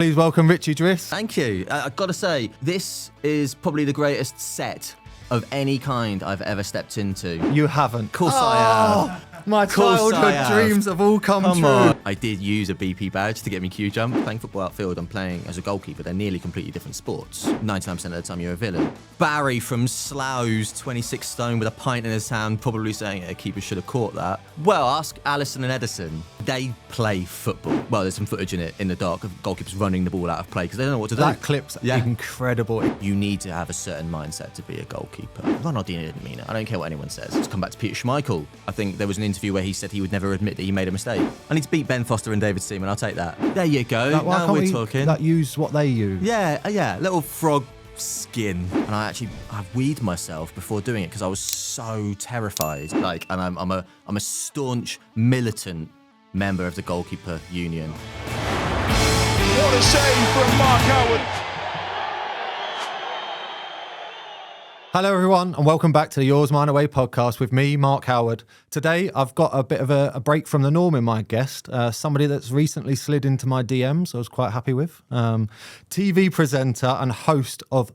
Please welcome Richie Driss. Thank you. I've got to say, this is probably the greatest set of any kind I've ever stepped into. You haven't. Of course I have. My childhood dreams have all come true. On. I did use a BP badge to get me queue jump. Playing football outfield and playing as a goalkeeper, they're nearly completely different sports. 99% of the time you're a villain. Barry from Slough's, 26 stone with a pint in his hand, probably saying a keeper should have caught that. Well, ask Allison and Edison. They play football. Well, there's some footage in it in the dark of goalkeepers running the ball out of play because they don't know what to do. That clip's incredible. You need to have a certain mindset to be a goalkeeper. Ronaldinho didn't mean it. I don't care what anyone says. Let's come back to Peter Schmeichel. I think there was an interview where he said he would never admit that he made a mistake. I need to beat Ben Foster and David Seaman. I'll take that. There you go. Now we're talking. Use what they use. Yeah. Little frog skin. And I weed myself before doing it because I was so terrified. And I'm a staunch militant member of the goalkeeper union. What a save from Mark Howard. Hello everyone and welcome back to the Yours Mine Away podcast with me, Mark Howard. Today I've got a bit of a break from the norm in my guest, somebody that's recently slid into my DMs I was quite happy with. TV presenter and host of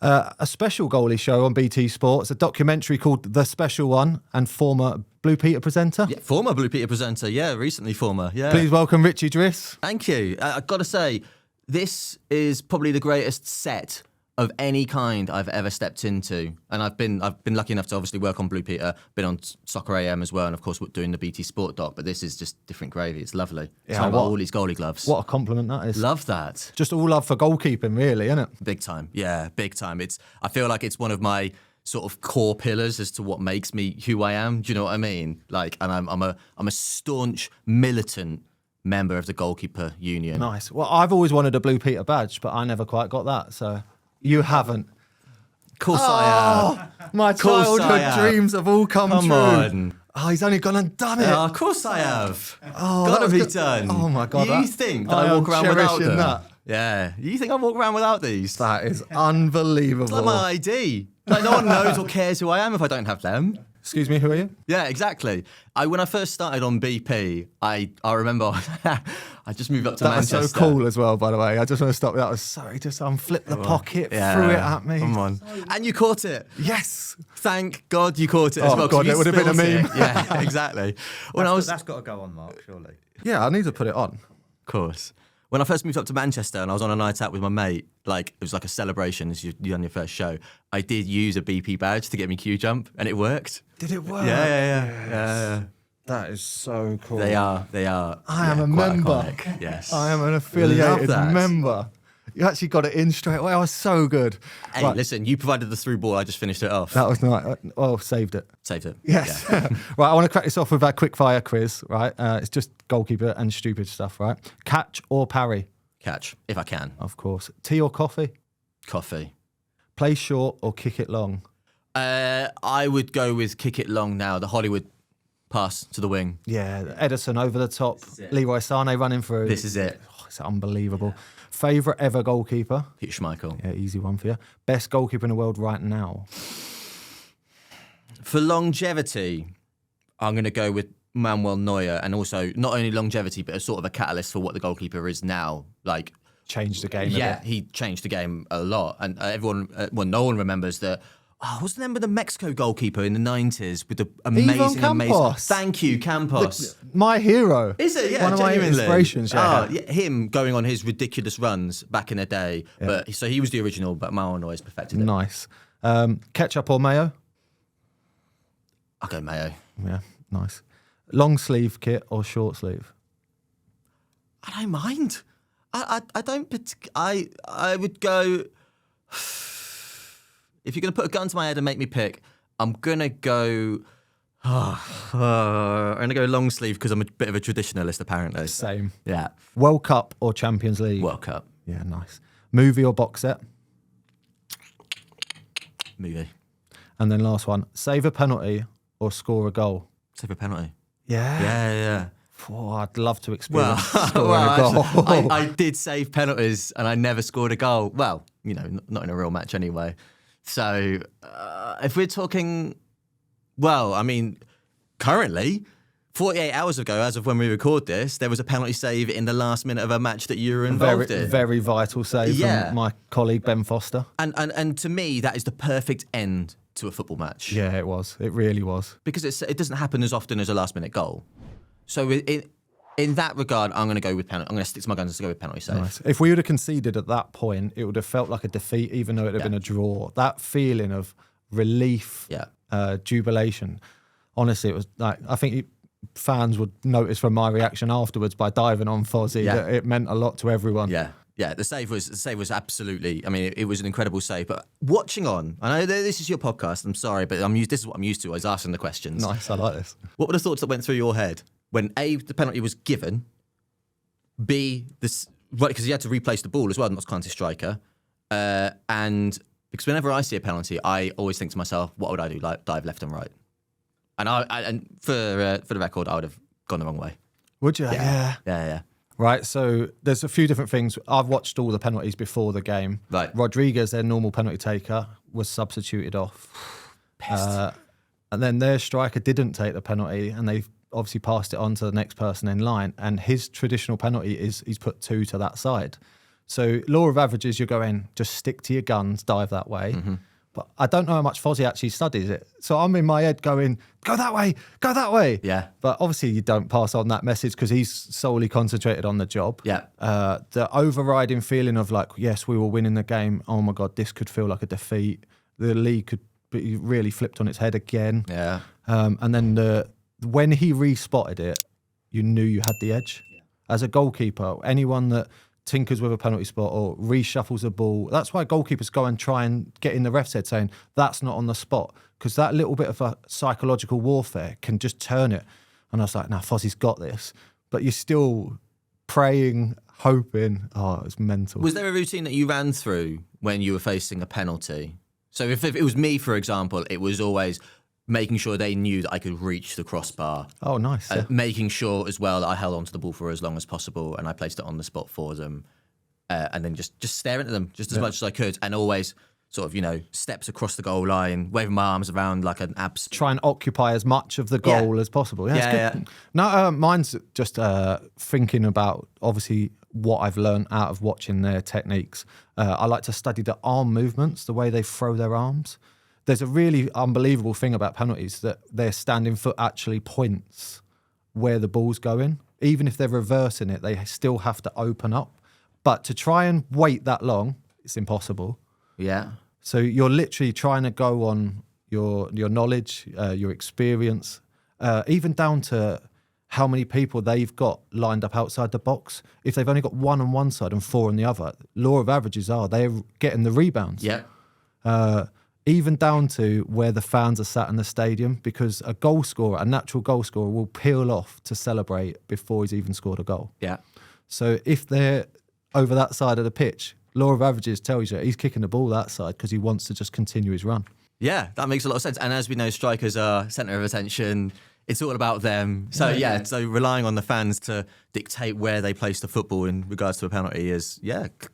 a special goalie show on BT Sports, a documentary called The Special One, and former Blue Peter presenter. Yeah, former Blue Peter presenter, recently former, Please welcome Richie Driss. Thank you. I've got to say, this is probably the greatest set of any kind I've ever stepped into. And I've been lucky enough to obviously work on Blue Peter, been on Soccer AM as well, and of course doing the BT Sport doc, but this is just different gravy. It's lovely. Yeah, all these goalie gloves. What a compliment that is. Love that. Just all love for goalkeeping, really, isn't it? Big time. Yeah, big time. I feel like it's one of my sort of core pillars as to what makes me who I am. Do you know what I mean? And I'm a staunch militant member of the goalkeeper union. Nice. Well, I've always wanted a Blue Peter badge, but I never quite got that, so... You haven't. Of course I have. My childhood dreams have all come true. On. Oh, he's only gone and done it. Of course I have. Gotta be done. Oh my God. You think that I walk around without them? That. Yeah. You think I walk around without these? That is unbelievable. It's like my ID. No one knows or cares who I am if I don't have them. Excuse me, who are you? Yeah, exactly. When I first started on BP, I remember I just moved up to Manchester. That was so cool as well, by the way. I just want to stop that. I was sorry, just unflipped the pocket, threw it at me. Come on. And you caught it. Yes. Thank God you caught it as well. Oh God, it would have been a meme. Yeah, exactly. That's got to go on, Mark, surely. Yeah, I need to put it on. Of course. When I first moved up to Manchester and I was on a night out with my mate, it was like a celebration as you done your first show, I did use a BP badge to get me queue jump and it worked. Did it work? Yeah. That is so cool. They are. I am a member. Iconic. Yes. I am an affiliated member. You actually got it in straight away. I was so good. Hey, listen, you provided the through ball. I just finished it off. That was nice. Oh, saved it. Saved it. Yes. Yeah. Right, I want to crack this off with our quick fire quiz, right? It's just goalkeeper and stupid stuff, right? Catch or parry? Catch, if I can. Of course. Tea or coffee? Coffee. Play short or kick it long? I would go with kick it long now. The Hollywood pass to the wing. Yeah, Edison over the top. Leroy Sané running through. This is it. Oh, it's unbelievable. Favourite ever goalkeeper? Peter Schmeichel. Yeah, easy one for you. Best goalkeeper in the world right now? For longevity, I'm going to go with Manuel Neuer, and also not only longevity, but a sort of a catalyst for what the goalkeeper is now. Changed the game. Yeah, he changed the game a lot, and no one remembers that. What's the name of the Mexico goalkeeper in the 90s with the amazing. Thank you, Campos. My hero. Is it? Yeah, one of genuinely. my inspirations. Yeah. Him going on his ridiculous runs back in the day. Yeah. But so he was the original, but Manuel Neuer's perfected it. Nice. Ketchup or mayo? I'll go mayo. Yeah, nice. Long sleeve kit or short sleeve? I don't mind. I don't. I would go. If you're going to put a gun to my head and make me pick, I'm going to go... I'm going to go long sleeve because I'm a bit of a traditionalist, apparently. Same. Yeah. World Cup or Champions League? World Cup. Yeah, nice. Movie or box set? Movie. And then last one. Save a penalty or score a goal? Save a penalty. Yeah? Yeah. Oh, I'd love to experience scoring a goal. Actually, I did save penalties and I never scored a goal. Well, not in a real match anyway. So, if we're talking, currently, 48 hours ago, as of when we record this, there was a penalty save in the last minute of a match that you were involved in. Very vital save from my colleague Ben Foster. And to me, that is the perfect end to a football match. Yeah, it was. It really was. Because it doesn't happen as often as a last-minute goal. So in that regard, I'm going to go with penalty. I'm going to stick to my guns to go with penalty save. Nice. If we would have conceded at that point, it would have felt like a defeat, even though it would have been a draw. That feeling of relief, jubilation. Honestly, it was like, I think fans would notice from my reaction afterwards by diving on Fozzie that it meant a lot to everyone. Yeah, the save was absolutely. I mean, it was an incredible save. But watching on, I know this is your podcast. I'm sorry, but this is what I'm used to. I was asking the questions. Nice, I like this. What were the thoughts that went through your head when A, the penalty was given, B, because he had to replace the ball as well, not Conte striker, and because whenever I see a penalty, I always think to myself, what would I do? Like dive left and right. And for the record, I would have gone the wrong way. Would you? Yeah. Right, so there's a few different things. I've watched all the penalties before the game. Right. Rodriguez, their normal penalty taker, was substituted off. And then their striker didn't take the penalty, and they've obviously passed it on to the next person in line. And his traditional penalty is he's put 2 to that side. So law of averages, you're going, just stick to your guns, dive that way. Mm-hmm. But I don't know how much Fozzie actually studies it. So I'm in my head going, go that way, go that way. Yeah. But obviously you don't pass on that message because he's solely concentrated on the job. Yeah. The overriding feeling of like, yes, we were winning the game. Oh my God, this could feel like a defeat. The league could be really flipped on its head again. Yeah. And then when he respotted it, you knew you had the edge. As a goalkeeper, anyone that tinkers with a penalty spot or reshuffles a ball. That's why goalkeepers go and try and get in the ref's head saying, that's not on the spot. Because that little bit of a psychological warfare can just turn it. And I was like, nah, Fozzie's got this. But you're still praying, hoping. Oh, it's mental. Was there a routine that you ran through when you were facing a penalty? So if it was me, for example, it was always making sure they knew that I could reach the crossbar. Oh, nice. Making sure as well that I held onto the ball for as long as possible and I placed it on the spot for them. And then just staring at them just as much as I could. And always sort of, steps across the goal line, waving my arms around like an abs. Try and occupy as much of the goal as possible. Yeah. No, mine's just thinking about, obviously, what I've learned out of watching their techniques. I like to study the arm movements, the way they throw their arms. There's a really unbelievable thing about penalties that their standing foot actually points where the ball's going. Even if they're reversing it, they still have to open up. But to try and wait that long, it's impossible. Yeah. So you're literally trying to go on your knowledge, your experience, even down to how many people they've got lined up outside the box. If they've only got 1 on one side and 4 on the other, law of averages are they're getting the rebounds. Yeah. Even down to where the fans are sat in the stadium, because a goal scorer, a natural goal scorer, will peel off to celebrate before he's even scored a goal. Yeah. So if they're over that side of the pitch, law of averages tells you he's kicking the ball that side because he wants to just continue his run. Yeah, that makes a lot of sense. And as we know, strikers are centre of attention. It's all about them. So, so relying on the fans to dictate where they place the football in regards to a penalty is,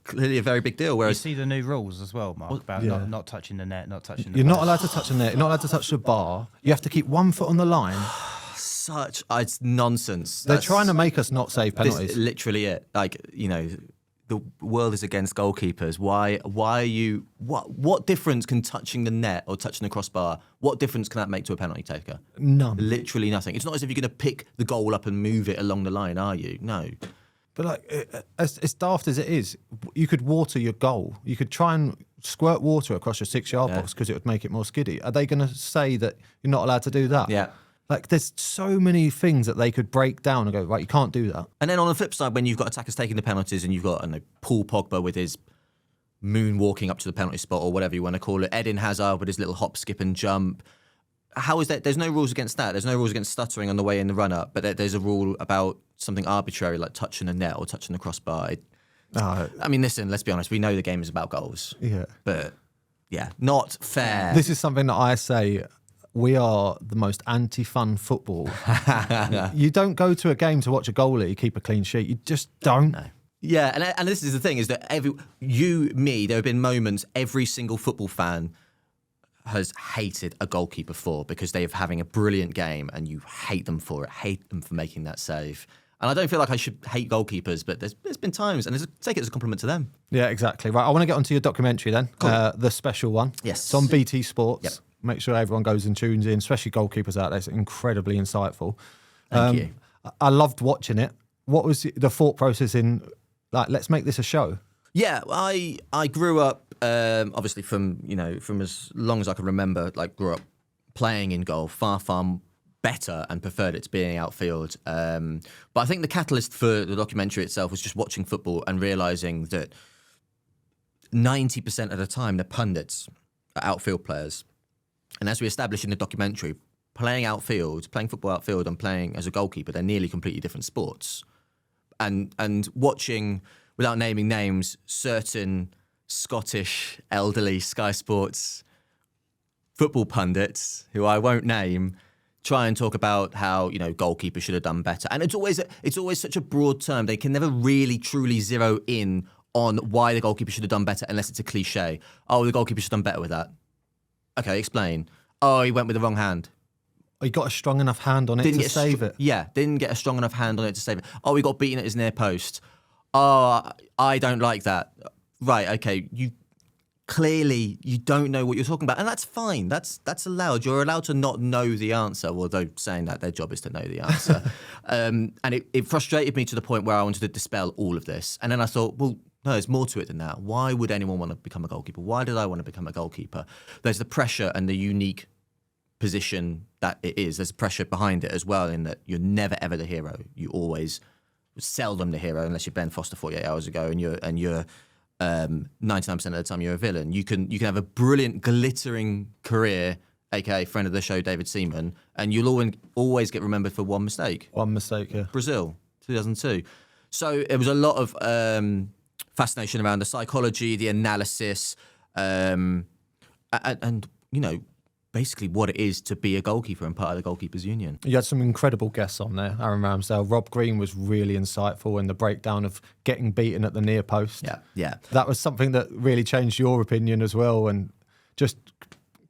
clearly a very big deal. Whereas you see the new rules as well, Mark, about not touching the net, not touching the You're not allowed to touch the net. You're not allowed to touch the bar. You have to keep 1 foot on the line. It's nonsense. They're trying to make us not save penalties. This is literally it. Like, the world is against goalkeepers. Why are you... What difference can touching the net or touching the crossbar, what difference can that make to a penalty taker? None. Literally nothing. It's not as if you're going to pick the goal up and move it along the line, are you? No. But like, as daft as it is, you could water your goal. You could try and squirt water across your 6-yard box because it would make it more skiddy. Are they going to say that you're not allowed to do that? Yeah. Like, there's so many things that they could break down and go, right, you can't do that. And then on the flip side, when you've got attackers taking the penalties and you've got Paul Pogba with his moonwalking up to the penalty spot or whatever you want to call it, Eden Hazard with his little hop, skip and jump. How is that? There's no rules against that. There's no rules against stuttering on the way in the run-up, but there's a rule about something arbitrary like touching the net or touching the crossbar. I mean, listen, let's be honest. We know the game is about goals. Yeah. But, not fair. This is something that I say... We are the most anti-fun football. You don't go to a game to watch a goalie keep a clean sheet. You just don't. No. Yeah, and this is the thing, is that there have been moments, every single football fan has hated a goalkeeper for because they are having a brilliant game and you hate them for it, hate them for making that save. And I don't feel like I should hate goalkeepers, but there's been times, and take it as a compliment to them. Yeah, exactly. Right, I want to get onto your documentary then, Cool. The special one. Yes. It's on BT Sports. Yep. Make sure everyone goes and tunes in, especially goalkeepers out there. It's incredibly insightful. Thank you. I loved watching it. What was the thought process in, like, let's make this a show? Yeah, I grew up, obviously from as long as I can remember, like grew up playing in goal, far better and preferred it to being outfield. But I think the catalyst for the documentary itself was just watching football and realising that 90% of the time the pundits are outfield players. And as we established in the documentary, playing football outfield and playing as a goalkeeper, they're nearly completely different sports. And watching, without naming names, certain Scottish elderly Sky Sports football pundits, who I won't name, try and talk about how, goalkeepers should have done better. And it's always such a broad term. They can never really truly zero in on why the goalkeeper should have done better unless it's a cliche. Oh, the goalkeeper should have done better with that. Okay, explain. Oh, he went with the wrong hand. He got a strong enough hand on it to save it. Yeah, didn't get a strong enough hand on it to save it. Oh, he got beaten at his near post. Oh, I don't like that. Right, okay, you don't know what you're talking about, and that's fine. That's allowed. You're allowed to not know the answer, although saying that their job is to know the answer. And it frustrated me to the point where I wanted to dispel all of this. And then I thought, well, no, there's more to it than that. Why would anyone want to become a goalkeeper? Why did I want to become a goalkeeper? There's the pressure and the unique position that it is. There's pressure behind it as well, in that you're never ever the hero. You always seldom the hero, unless you're Ben Foster 48 hours ago, and you're 99% of the time you're a villain. You can have a brilliant, glittering career, aka friend of the show David Seaman, and you'll always get remembered for one mistake. One mistake, yeah. Brazil, 2002. So it was a lot of fascination around the psychology, the analysis, and basically what it is to be a goalkeeper and part of the Goalkeepers Union. You had some incredible guests on there. Aaron Ramsdale, Rob Green was really insightful in the breakdown of getting beaten at the near post. Yeah. That was something that really changed your opinion as well, and just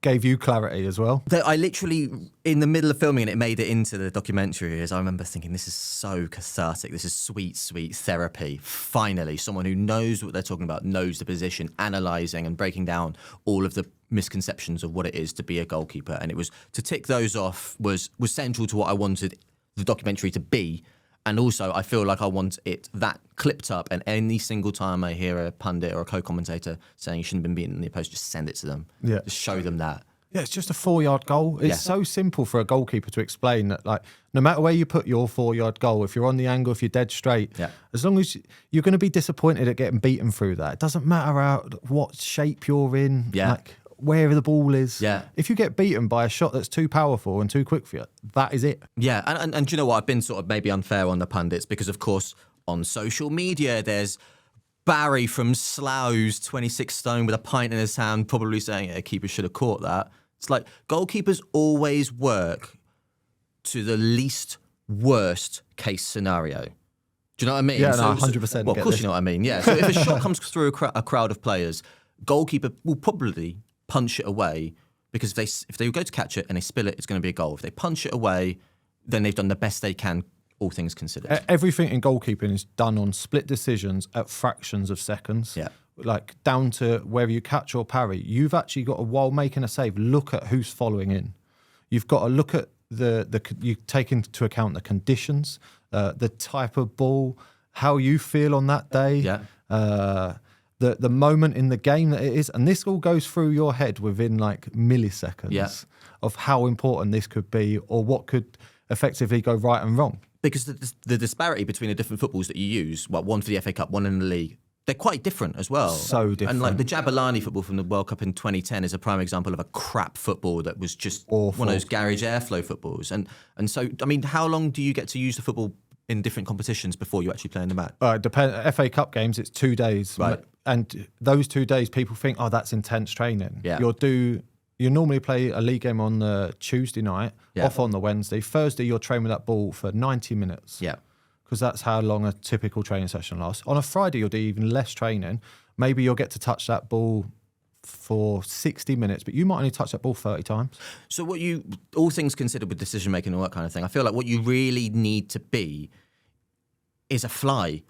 gave you clarity as well. I literally, in the middle of filming, and it made it into the documentary, as I remember thinking, this is so cathartic. This is sweet, sweet therapy. Finally, someone who knows what they're talking about, knows the position, analysing and breaking down all of the misconceptions of what it is to be a goalkeeper. And it was, to tick those off was central to what I wanted the documentary to be. And also, I feel like I want it that clipped up, and any single time I hear a pundit or a co-commentator saying you shouldn't have been beaten in the post, just send it to them. Yeah. Just show them that. Yeah, it's just a 4-yard goal. It's so simple for a goalkeeper to explain that, like, no matter where you put your 4-yard goal, if you're on the angle, if you're dead straight, as long as you're going to be disappointed at getting beaten through that. It doesn't matter what shape you're in, like where the ball is. Yeah. If you get beaten by a shot that's too powerful and too quick for you, that is it. Yeah, and do you know what? I've been sort of maybe unfair on the pundits because, of course, on social media, there's Barry from Slough's 26 stone with a pint in his hand, probably saying, a keeper should have caught that. It's like, goalkeepers always work to the least worst case scenario. Do you know what I mean? Yeah, no, 100%. Well, of course you know what I mean, yeah. So if a shot comes through a crowd of players, goalkeeper will probably punch it away, because if they go to catch it and they spill it, it's going to be a goal. If they punch it away, then they've done the best they can, all things considered. Everything in goalkeeping is done on split decisions at fractions of seconds. Yeah. Like, down to whether you catch or parry. You've actually got to, while making a save, look at who's following in. You've got to look at you take into account the conditions, the type of ball, how you feel on that day. Yeah. The moment in the game that it is, and this all goes through your head within like milliseconds of how important this could be, or what could effectively go right and wrong. Because the disparity between the different footballs that you use, one for the FA Cup, one in the league, they're quite different as well. So different. And like the Jabulani football from the World Cup in 2010 is a prime example of a crap football that was just awful. One of those garage airflow footballs. And so, I mean, how long do you get to use the football in different competitions before you actually play in the match? FA Cup games, it's 2 days. Right. And those 2 days, people think, oh, that's intense training. Yeah. You normally play a league game on the Tuesday night, off on the Wednesday. Thursday, you'll train with that ball for 90 minutes. Yeah. Because that's how long a typical training session lasts. On a Friday, you'll do even less training. Maybe you'll get to touch that ball for 60 minutes, but you might only touch that ball 30 times. So all things considered with decision making and all that kind of thing, I feel like what you really need to be is a fly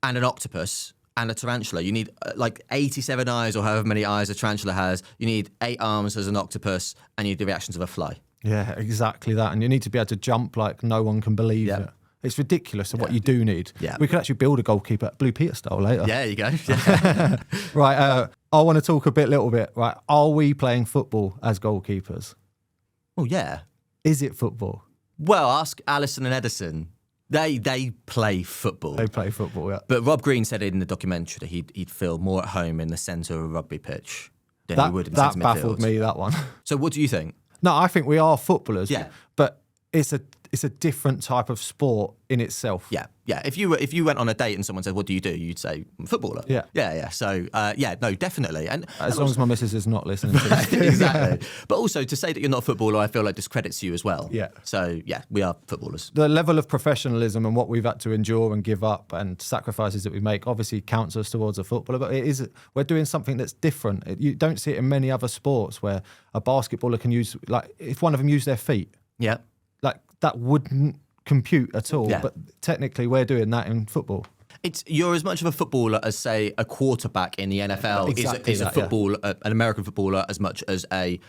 and an octopus and a tarantula. You need like 87 eyes or however many eyes a tarantula has. You need 8 arms as an octopus, and you need the reactions of a fly. Yeah, exactly that. And you need to be able to jump like no one can believe it. It's ridiculous of what you do need. Yeah. We could actually build a goalkeeper Blue Peter style later. Yeah, there you go. Yeah. Right, I want to talk a little bit. Right, are we playing football as goalkeepers? Well, yeah. Is it football? Well, ask Allison and Edison. They play football. They play football, yeah. But Rob Green said in the documentary that he'd feel more at home in the centre of a rugby pitch than he would in centre midfield. That baffled me, that one. So what do you think? No, I think we are footballers. Yeah. But it's a different type of sport in itself. Yeah, yeah. If you went on a date and someone said, "What do?" You'd say, "I'm a footballer." Yeah, yeah. So no, definitely. And as long as my missus is not listening to this. Exactly. But also to say that you're not a footballer, I feel like discredits you as well. Yeah. So yeah, we are footballers. The level of professionalism and what we've had to endure and give up and sacrifices that we make obviously counts us towards a footballer. But we're doing something that's different. You don't see it in many other sports where a basketballer can use, like, if one of them used their feet. Yeah. Like, that wouldn't compute at all. Yeah. But technically, we're doing that in football. You're as much of a footballer as, say, a quarterback in the NFL Exactly is a footballer, an American footballer, as much as a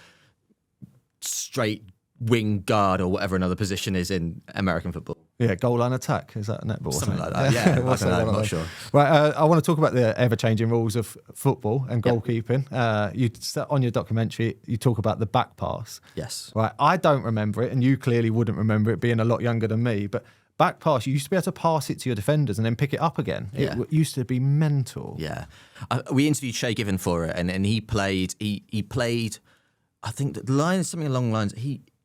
straight wing guard or whatever another position is in American football. Yeah, goal line attack. Is that netball? Something like that. Yeah, I don't know, I'm not sure. Right, I want to talk about the ever-changing rules of football and goalkeeping. On your documentary, you talk about the back pass. Yes. Right, I don't remember it, and you clearly wouldn't remember it, being a lot younger than me, but back pass, you used to be able to pass it to your defenders and then pick it up again. Yeah. It used to be mental. Yeah. We interviewed Shay Given for it, and he played, I think the line is something along the lines,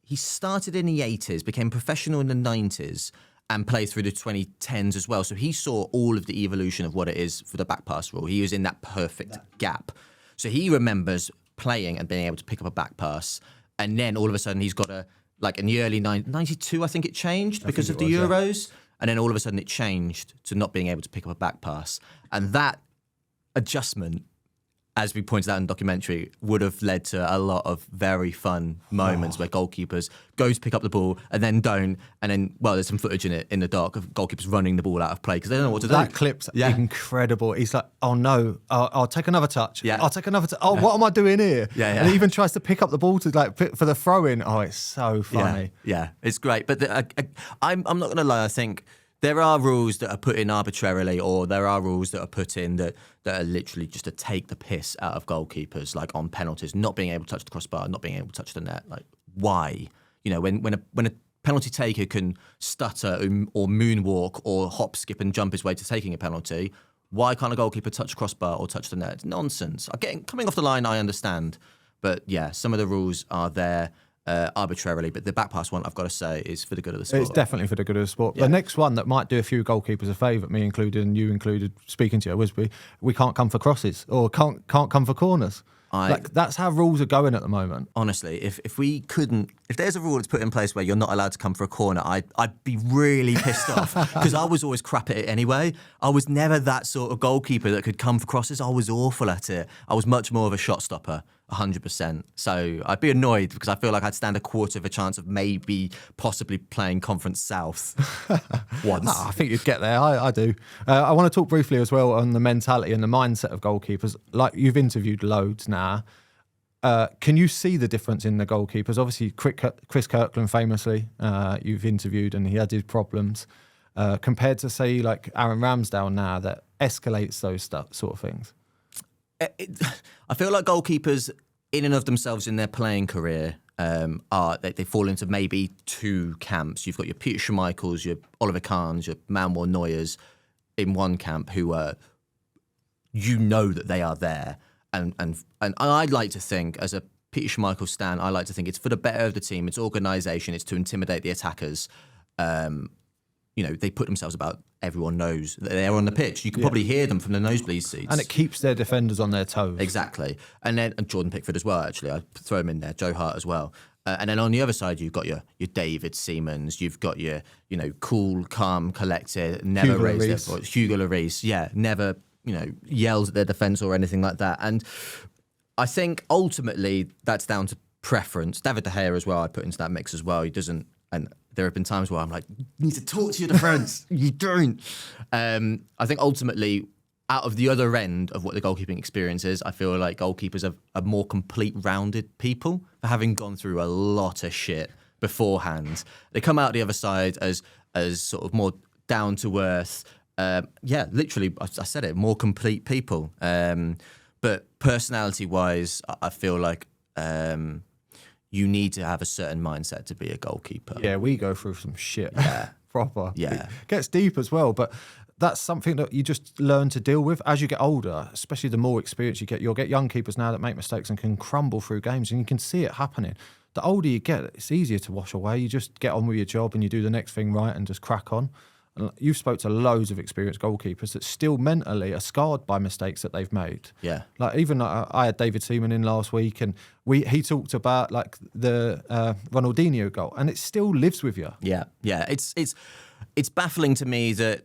he started in the 80s, became professional in the 90s, and played through the 2010s as well. So he saw all of the evolution of what it is for the back pass rule. He was in that perfect gap. So he remembers playing and being able to pick up a back pass, and then all of a sudden he's got in the early 92, I think it changed because of the Euros. Yeah. And then all of a sudden it changed to not being able to pick up a back pass. And that adjustment, as we pointed out in the documentary, would have led to a lot of very fun moments where goalkeepers go to pick up the ball and then don't. And then, there's some footage in the dock of goalkeepers running the ball out of play because they don't know what to do. That clip's incredible. He's like, oh no, I'll take another touch. Yeah. I'll take another touch. Oh, what am I doing here? Yeah. And he even tries to pick up the ball to for the throw-in. Oh, it's so funny. Yeah, it's great. But I'm not going to lie, I think there are rules that are put in arbitrarily, or there are rules that are put in that are literally just to take the piss out of goalkeepers, like on penalties, not being able to touch the crossbar, not being able to touch the net. Like, why? When a penalty taker can stutter or moonwalk or hop, skip and jump his way to taking a penalty, why can't a goalkeeper touch the crossbar or touch the net? It's nonsense. Coming off the line, I understand. But yeah, some of the rules are there arbitrarily, but the back pass one, I've got to say, is for the good of the sport. It's definitely for the good of the sport. Yeah. The next one that might do a few goalkeepers a favour, me included and you included, speaking to you, was we can't come for crosses or can't come for corners. That's how rules are going at the moment. Honestly, if there's a rule that's put in place where you're not allowed to come for a corner, I'd be really pissed off because I was always crap at it anyway. I was never that sort of goalkeeper that could come for crosses. I was awful at it. I was much more of a shot stopper, 100%. So I'd be annoyed because I feel like I'd stand a quarter of a chance of possibly playing Conference South once. No, I think you'd get there. I do. I want to talk briefly as well on the mentality and the mindset of goalkeepers. Like, you've interviewed loads now. Can you see the difference in the goalkeepers? Obviously, Chris Kirkland famously, you've interviewed, and he had his problems. Compared to, say, like Aaron Ramsdale now, that escalates those sort of things. I feel like goalkeepers, in and of themselves in their playing career, they fall into maybe two camps. You've got your Peter Schmeichels, your Oliver Kahns, your Manuel Neuers in one camp who are, that they are there. And I'd like to think, as a Peter Schmeichel stan, I like to think it's for the better of the team. It's organisation. It's to intimidate the attackers. They put themselves about. Everyone knows that they're on the pitch. You can probably hear them from the nosebleed seats. And it keeps their defenders on their toes. Exactly. And Jordan Pickford as well, actually. I'd throw him in there. Joe Hart as well. And then on the other side, you've got your David Seamans. You've got your, cool, calm, collected, never raised their voice. Hugo Lloris. Yeah, never, yells at their defence or anything like that. And I think ultimately that's down to preference. David De Gea as well, I put into that mix as well. He doesn't, and there have been times where I'm like, you need to talk to your defence. You don't. I think ultimately, out of the other end of what the goalkeeping experience is, I feel like goalkeepers are more complete, rounded people for having gone through a lot of shit beforehand. They come out the other side as sort of more down to earth. Literally, I said it, more complete people. But personality-wise, I feel like you need to have a certain mindset to be a goalkeeper. Yeah, we go through some shit. Yeah. Proper. Yeah. It gets deep as well, but that's something that you just learn to deal with as you get older, especially the more experience you get. You'll get young keepers now that make mistakes and can crumble through games, and you can see it happening. The older you get, it's easier to wash away. You just get on with your job and you do the next thing right and just crack on. And you've spoke to loads of experienced goalkeepers that still mentally are scarred by mistakes that they've made. Yeah. Like even I had David Seaman in last week, and he talked about like the Ronaldinho goal, and it still lives with you. Yeah. It's baffling to me that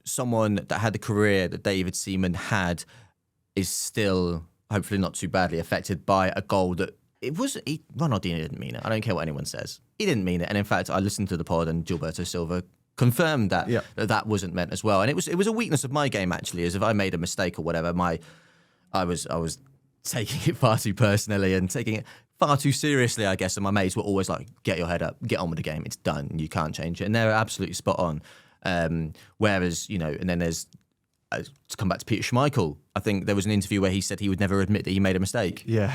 someone that had the career that David Seaman had is still hopefully not too badly affected by a goal that Ronaldinho didn't mean it. I don't care what anyone says. He didn't mean it. And in fact, I listened to the pod and Gilberto Silva confirmed that that wasn't meant as well. And it was a weakness of my game actually, as if I made a mistake or whatever, I was taking it far too personally and taking it far too seriously, I guess. And my mates were always like, get your head up, get on with the game, it's done, you can't change it. And they're absolutely spot on. Whereas, and then there's to come back to Peter Schmeichel, I think there was an interview where he said he would never admit that he made a mistake. Yeah.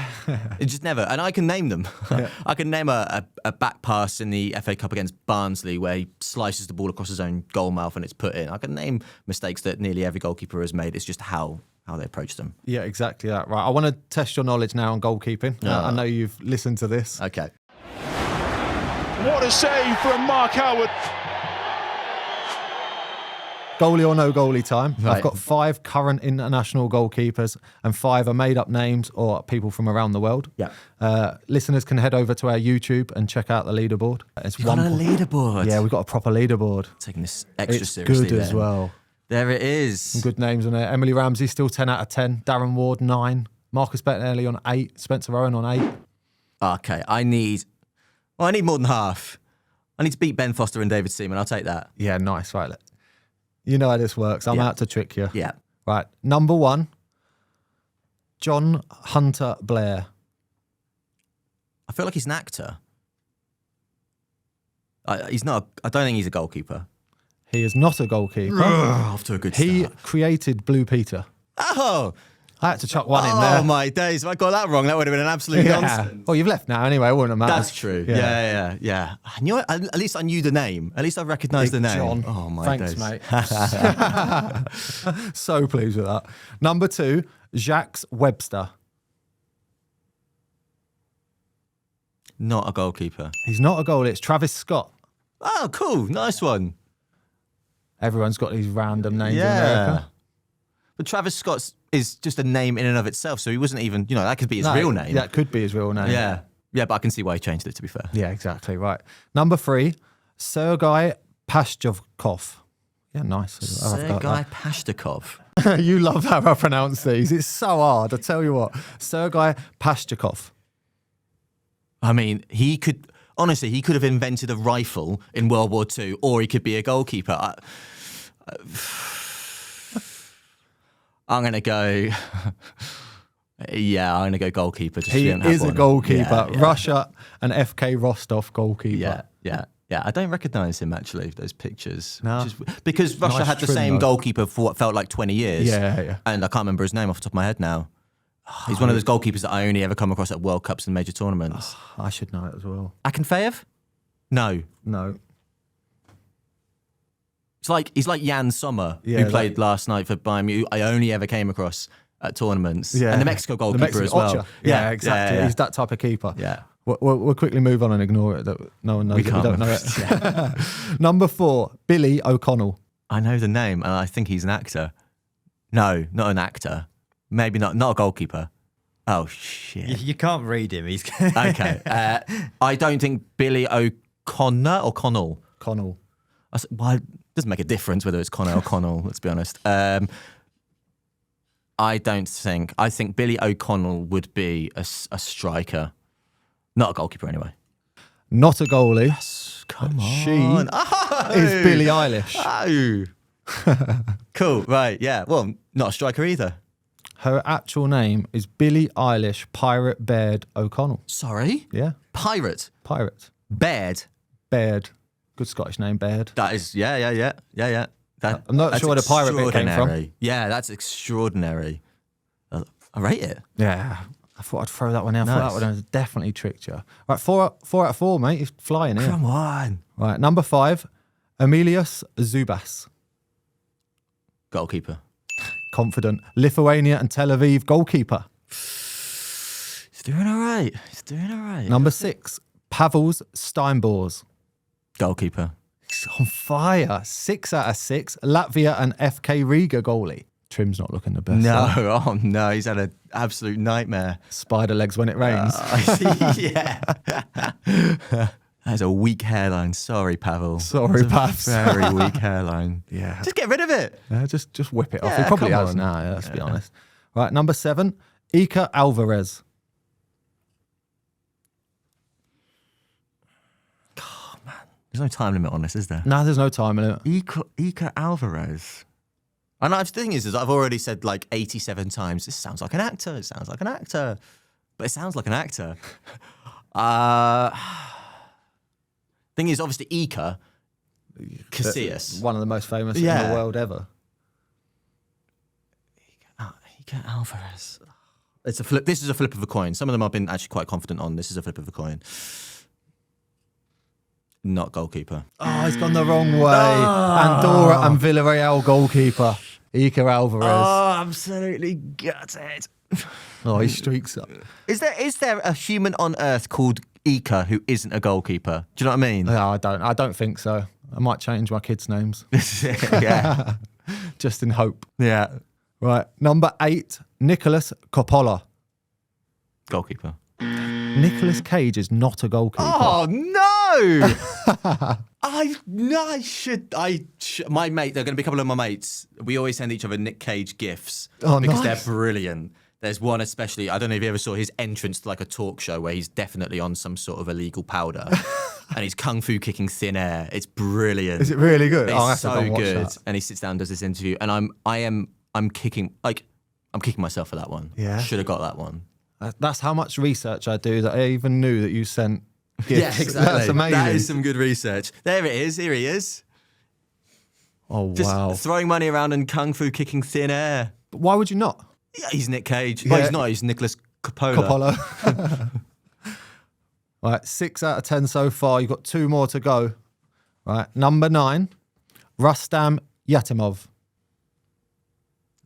It just never. And I can name them. Yeah. I can name a back pass in the FA Cup against Barnsley where he slices the ball across his own goal mouth and it's put in. I can name mistakes that nearly every goalkeeper has made. It's just how they approach them. Yeah, exactly that. Right. I want to test your knowledge now on goalkeeping. I know you've listened to this. Okay. What a save from Mark Howard. Goalie or no goalie time. Right. I've got 5 current international goalkeepers and 5 are made up names or people from around the world. Yeah. Listeners can head over to our YouTube and check out the leaderboard. It's You've got a leaderboard. Yeah, we've got a proper leaderboard. Taking this extra it's seriously. Good then. as well. There it is. Some good names on there. Emily Ramsey still 10 out of 10. Darren Ward 9. Marcus Bettinelli on 8. Spencer Owen on 8. Okay, I need more than half. I need to beat Ben Foster and David Seaman. I'll take that. Yeah, nice. Right. You know how this works. I'm out to trick you. Yeah. Right. Number 1, John Hunter Blair. I feel like he's an actor. He's not. I don't think he's a goalkeeper. He is not a goalkeeper. Off to a good start. He created Blue Peter. Oh! I had to chuck one in there. Oh my days! If I got that wrong, that would have been an absolute nonsense. Well, you've left now anyway. It wouldn't have mattered. That's true. Yeah. I knew it. At least I knew the name. At least I recognised the name. John. Oh my Thanks, days. mate. So pleased with that. Number 2, Jacques Webster. Not a goalkeeper. He's not a goalie. It's Travis Scott. Oh, cool. Nice one. Everyone's got these random names in Yeah. America. But Travis Scott is just a name in and of itself, so he wasn't even, that could be his real name. That could be his real name. Yeah, but I can see why he changed it, to be fair. Yeah, exactly. Right. Number 3, Sergei Pashchevkov. Yeah, nice. Sergei Pashchevkov. You love how I pronounce these. It's so hard. I tell you what. Sergei Pashchevkov. I mean, he could have invented a rifle in World War II, or he could be a goalkeeper. I'm going to go... I'm going to go goalkeeper. He is a goalkeeper. Yeah. Russia and FK Rostov goalkeeper. Yeah. I don't recognise him, actually, those pictures. No. Because Russia Nice had the trim, same though. goalkeeper for what felt like 20 years. Yeah. And I can't remember his name off the top of my head now. He's one of those goalkeepers that I only ever come across at World Cups and major tournaments. I should know it as well. Akinfeev? No. He's like Jan Sommer, who played last night for Bayern Munich. I only ever came across at tournaments. Yeah. And the Mexico goalkeeper as well. Ocha. Yeah, exactly. Yeah. He's that type of keeper. Yeah. We'll quickly move on and ignore it. That no one knows. We We can't don't know it. Number 4, Billy O'Connell. I know the name, and I think he's an actor. No, not an actor. Maybe not a goalkeeper. Oh, shit. You can't read him. He's Okay. I don't think Billy O'Connor or Connell. Connell. Well, it doesn't make a difference whether it's Connor or Connell, let's be honest. I'm I think Billy O'Connell would be a striker. Not a goalkeeper anyway. Not a goalie. Yes, come on. She is Billie Eilish. Oh. Cool, right, yeah. Well, not a striker either. Her actual name is Billie Eilish Pirate Baird O'Connell. Sorry? Yeah. Pirate. Baird. Baird. Good Scottish name, Baird. That is, yeah. I'm not sure where the pirate bit came from. Yeah, that's extraordinary. I rate it. Yeah. I thought I'd throw that one in. I thought Nice. that one had definitely tricked you. Right, 4 out of 4, mate. He's flying here. Come on. Right, number 5, Emilius Zubas. Goalkeeper. Confident. Lithuania and Tel Aviv goalkeeper. He's doing all right. Number 6, Pavels Steinbors. Goalkeeper. He's on fire. 6 out of 6, Latvia and FK Riga goalie. Trim's not looking the best. No, oh no, he's had an absolute nightmare. Spider legs when it rains. Yeah. That's a weak hairline. Sorry, Pavel. Sorry, That's a Pavs. very weak hairline. Yeah. Just get rid of it. Yeah, just whip it off. Yeah, He probably come has on. now, let's be honest. Right, number 7, Iker Alvarez. There's no time limit on this, is there? No, there's no time in it. Iker Alvarez. And the thing is I've already said like 87 times, this sounds like an actor. It sounds like an actor. But it sounds like an actor. Thing is, obviously, Iker Casillas. One of the most famous in Yeah. the world ever. Iker Alvarez. It's a flip. This is a flip of a coin. Some of them I've been actually quite confident on. This is a flip of a coin. Not goalkeeper. Oh, he's gone the wrong way. Andorra and Villarreal goalkeeper, Iker Alvarez. Oh, absolutely gutted. Oh, he streaks up. Is there a human on earth called Iker who isn't a goalkeeper? Do you know what I mean? No, I don't think so. I might change my kids' names Yeah. just in hope. Yeah. Right, number 8, Nicholas Coppola. Goalkeeper. Nicolas Cage is not a goalkeeper. Oh no! My mate. There are going to be a couple of my mates. We always send each other Nick Cage gifs because nice. they're brilliant. There's one especially. I don't know if you ever saw his entrance to like a talk show where he's definitely on some sort of illegal powder, and he's kung fu kicking thin air. It's brilliant. Is it really good? It's Oh, I have to go so and watch good. that. And he sits down and does this interview, and I'm kicking myself for that one. Yeah. Should have got that one. That's how much research I do that I even knew that you sent gifts. Yeah, exactly. That's amazing. That is some good research. There it is. Here he is. Oh, Just wow. throwing money around and kung fu kicking thin air. But why would you not? Yeah, he's Nick Cage. Well, Yeah. he's not. He's Nicholas Coppola. Coppola. Right, 6 out of 10 so far. You've got 2 more to go. Right, number 9, Rustam Yatimov.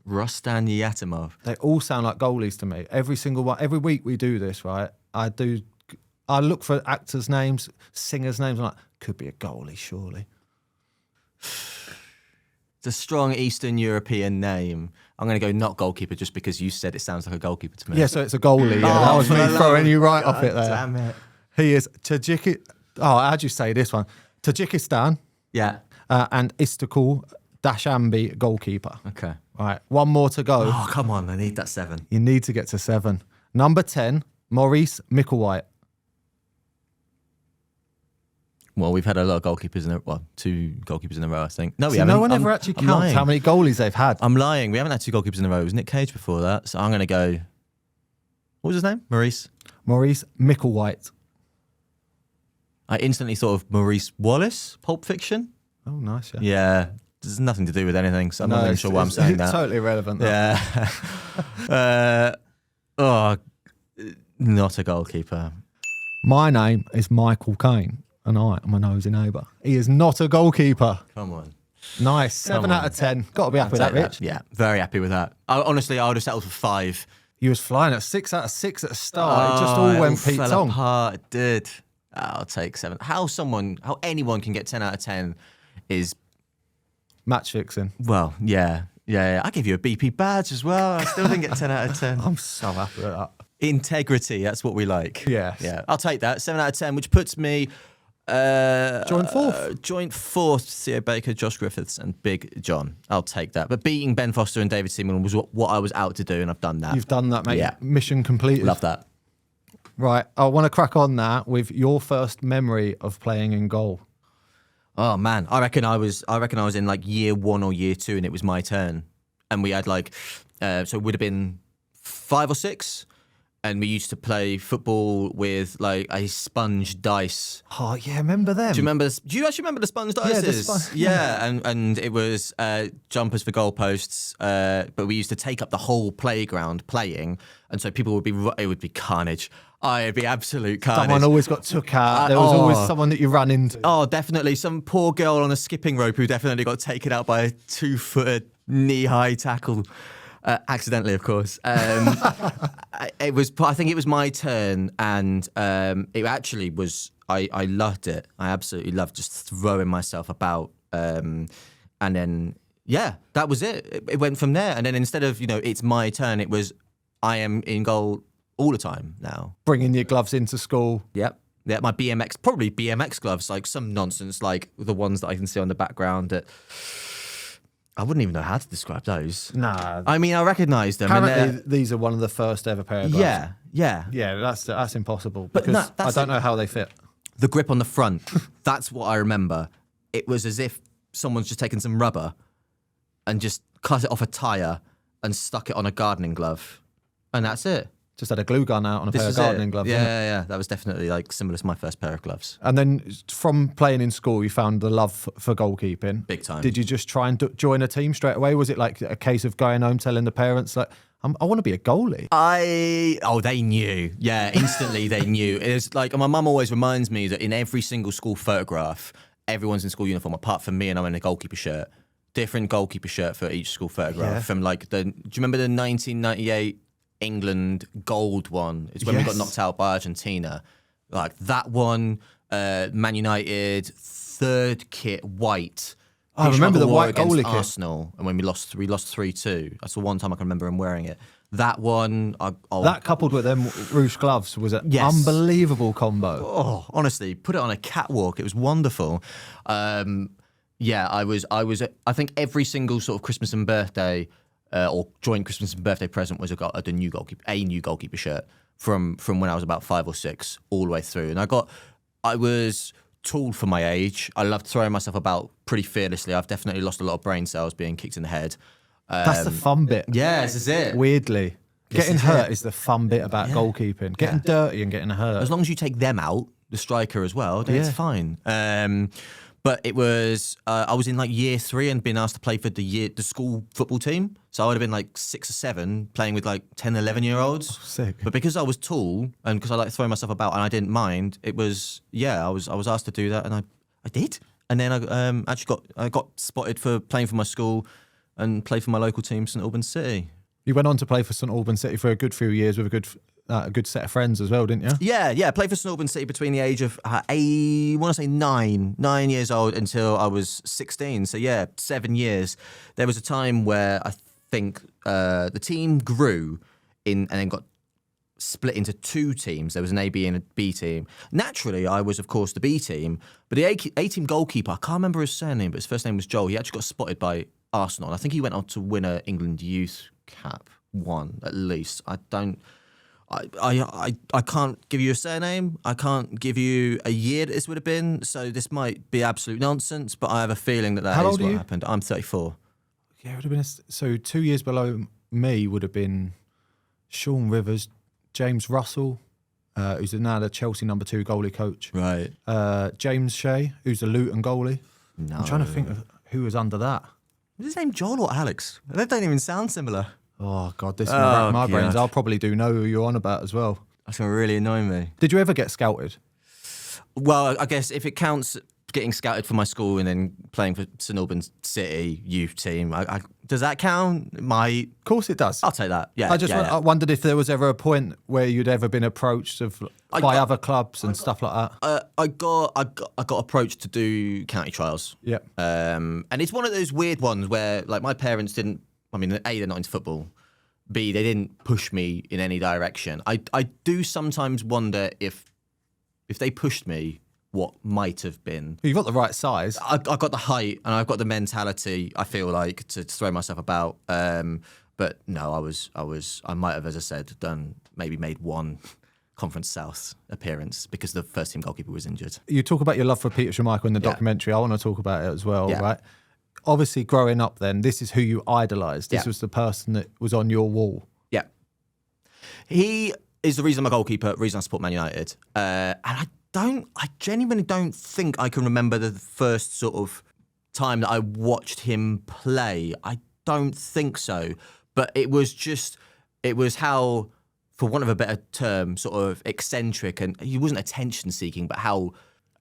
Rustam Yatimov. They all sound like goalies to me. Every single one. Every week we do this, right? I look for actors' names, singers' names. I'm like, could be a goalie, surely. It's a strong Eastern European name. I'm going to go not goalkeeper just because you said it sounds like a goalkeeper to me. Yeah, so it's a goalie. Yeah, that was for me the love throwing of you right God, off it there. Damn it. He is how'd you say this one? Tajikistan Yeah. and Istanbul Dashambi goalkeeper. Okay. Right, 1 more to go. Oh, come on. I need that 7. You need to get to 7. Number 10, Maurice Micklewhite. Well, we've had a lot of goalkeepers 2 goalkeepers in a row, I think. No, we See, haven't. no one I'm- ever actually I'm counts lying. how many goalies they've had. I'm lying. We haven't had 2 goalkeepers in a row. It was Nick Cage before that. So I'm going to go. What was his name? Maurice. Maurice Micklewhite. I instantly thought of Maurice Wallace, Pulp Fiction. Oh, nice, yeah. Yeah. There's nothing to do with anything, so I'm not even sure why I'm saying that. Totally irrelevant. That. Yeah. Not a goalkeeper. My name is Michael Caine, and I am a nosy neighbour. He is not a goalkeeper. Come on. Nice. 7 out of 10. Got to be happy with that, Rich. Yeah, very happy with that. Honestly, I would have settled for 5. He was flying at 6 out of 6 at the start. It just all went Pete fell Tong. apart. It did. I'll take 7. How anyone can get 10 out of 10 is, Match fixing. well, yeah. I gave you a BP badge as well. I still didn't get 10 out of 10. I'm so happy with that. Integrity, that's what we like. Yes. Yeah, I'll take that. 7 out of 10, which puts me Joint fourth. Joint fourth, Theo Baker, Josh Griffiths, and Big John. I'll take that. But beating Ben Foster and David Seaman was what I was out to do, and I've done that. You've done that, mate. Yeah. Mission completed. Love that. Right. I want to crack on that with your first memory of playing in goal. Oh man, I reckon I was in like year 1 or year 2, and it was my turn, and we had like, so it would have been 5 or 6. And we used to play football with like a sponge dice. Oh yeah, remember them? Do you actually remember the sponge dices? And it was jumpers for goalposts. But we used to take up the whole playground playing, and so it would be carnage. It'd be absolute carnage. Someone always got took out. There was always someone that you ran into. Oh, definitely. Some poor girl on a skipping rope who definitely got taken out by a 2-footed knee-high tackle. Accidentally, of course. I think it was my turn, and it actually was. I loved it. I absolutely loved just throwing myself about, and then that was it. It went from there, and then instead of it's my turn, it was I am in goal all the time now. Bringing your gloves into school. Yep. Yeah, my BMX gloves, like some nonsense, like the ones that I can see on the background that. I wouldn't even know how to describe those. Nah. I mean, I recognise them. Apparently, these are one of the first ever pair of gloves. Yeah. Yeah, that's impossible. But because I don't know how they fit. The grip on the front, that's what I remember. It was as if someone's just taken some rubber and just cut it off a tyre and stuck it on a gardening glove. And that's it. Just had a glue gun out on a pair of gardening gloves. Yeah. That was definitely like similar to my first pair of gloves. And then from playing in school, you found the love for goalkeeping. Big time. Did you just try and join a team straight away? Was it like a case of going home telling the parents, like, I want to be a goalie? They knew. Yeah, instantly they knew. It was like, my mum always reminds me that in every single school photograph, everyone's in school uniform apart from me, and I'm in a goalkeeper shirt. Different goalkeeper shirt for each school photograph. Yeah. From like do you remember the 1998 England gold one? It's when we got knocked out by Argentina. Like that one, Man United, third kit, white. I remember the white goalie kit. Arsenal, and when we lost 3-2. That's the one time I can remember him wearing it. That one, that coupled with them ruche gloves was an unbelievable combo. Oh, honestly, put it on a catwalk. It was wonderful. I think every single sort of Christmas and birthday or joint Christmas and birthday present was a new goalkeeper shirt from when I was about 5 or 6 all the way through. And I was tall for my age. I loved throwing myself about pretty fearlessly. I've definitely lost a lot of brain cells being kicked in the head. That's the fun bit. Yeah, this is it. Weirdly. Getting hurt is the fun bit about goalkeeping. Getting dirty and getting hurt. As long as you take them out, the striker as well, then it's fine. But it was, I was in like year 3 and being asked to play for the school football team. So I would have been like 6 or 7 playing with like 10, 11-year-olds. Oh, sick. But because I was tall and because I like throwing myself about and I didn't mind, it was, I was asked to do that and I did. And then I got spotted for playing for my school and played for my local team, St Albans City. You went on to play for St Albans City for a good few years with a good set of friends as well, didn't you? Yeah. Played for St Albans City between the age of, I want to say 9 years old until I was 16. So 7 years. There was a time where I think the team grew and then got split into 2 teams. There was an A, B and a B team. Naturally, I was, of course, the B team. But the A team goalkeeper, I can't remember his surname, but his first name was Joel. He actually got spotted by Arsenal. And I think he went on to win a England Youth Cap 1, at least. I can't give you a surname. I can't give you a year that this would have been. So this might be absolute nonsense, but I have a feeling that How is old are what you? happened. I'm 34. Yeah, it would have been. So 2 years below me would have been Sean Rivers, James Russell, who's now the Chelsea number 2 goalie coach. Right. James Shea, who's the Luton goalie. No. I'm trying to think of who was under that. Was his name Joel or Alex? They don't even sound similar. Oh, God, this is my brains. I'll probably do know who you're on about as well. That's going to really annoy me. Did you ever get scouted? Well, I guess if it counts getting scouted for my school and then playing for St Albans City youth team, does that count? Of course it does. I'll take that. Yeah. I wondered if there was ever a point where you'd ever been approached by other clubs and stuff like that. I got approached to do county trials. Yep. And it's one of those weird ones where like my parents didn't. I mean, A, they're not into football. B, they didn't push me in any direction. I do sometimes wonder if they pushed me, what might have been. You've got the right size. I've got the height and I've got the mentality, I feel like, to throw myself about. But no, I might have, as I said, made one Conference South appearance because the first team goalkeeper was injured. You talk about your love for Peter Schmeichel in the documentary. I want to talk about it as well, right? Obviously, growing up then, this is who you idolised. This was the person that was on your wall. Yeah. He is the reason I'm a goalkeeper, reason I support Man United. And I genuinely don't think I can remember the first sort of time that I watched him play. I don't think so. But it was how, for want of a better term, sort of eccentric, and he wasn't attention seeking, but how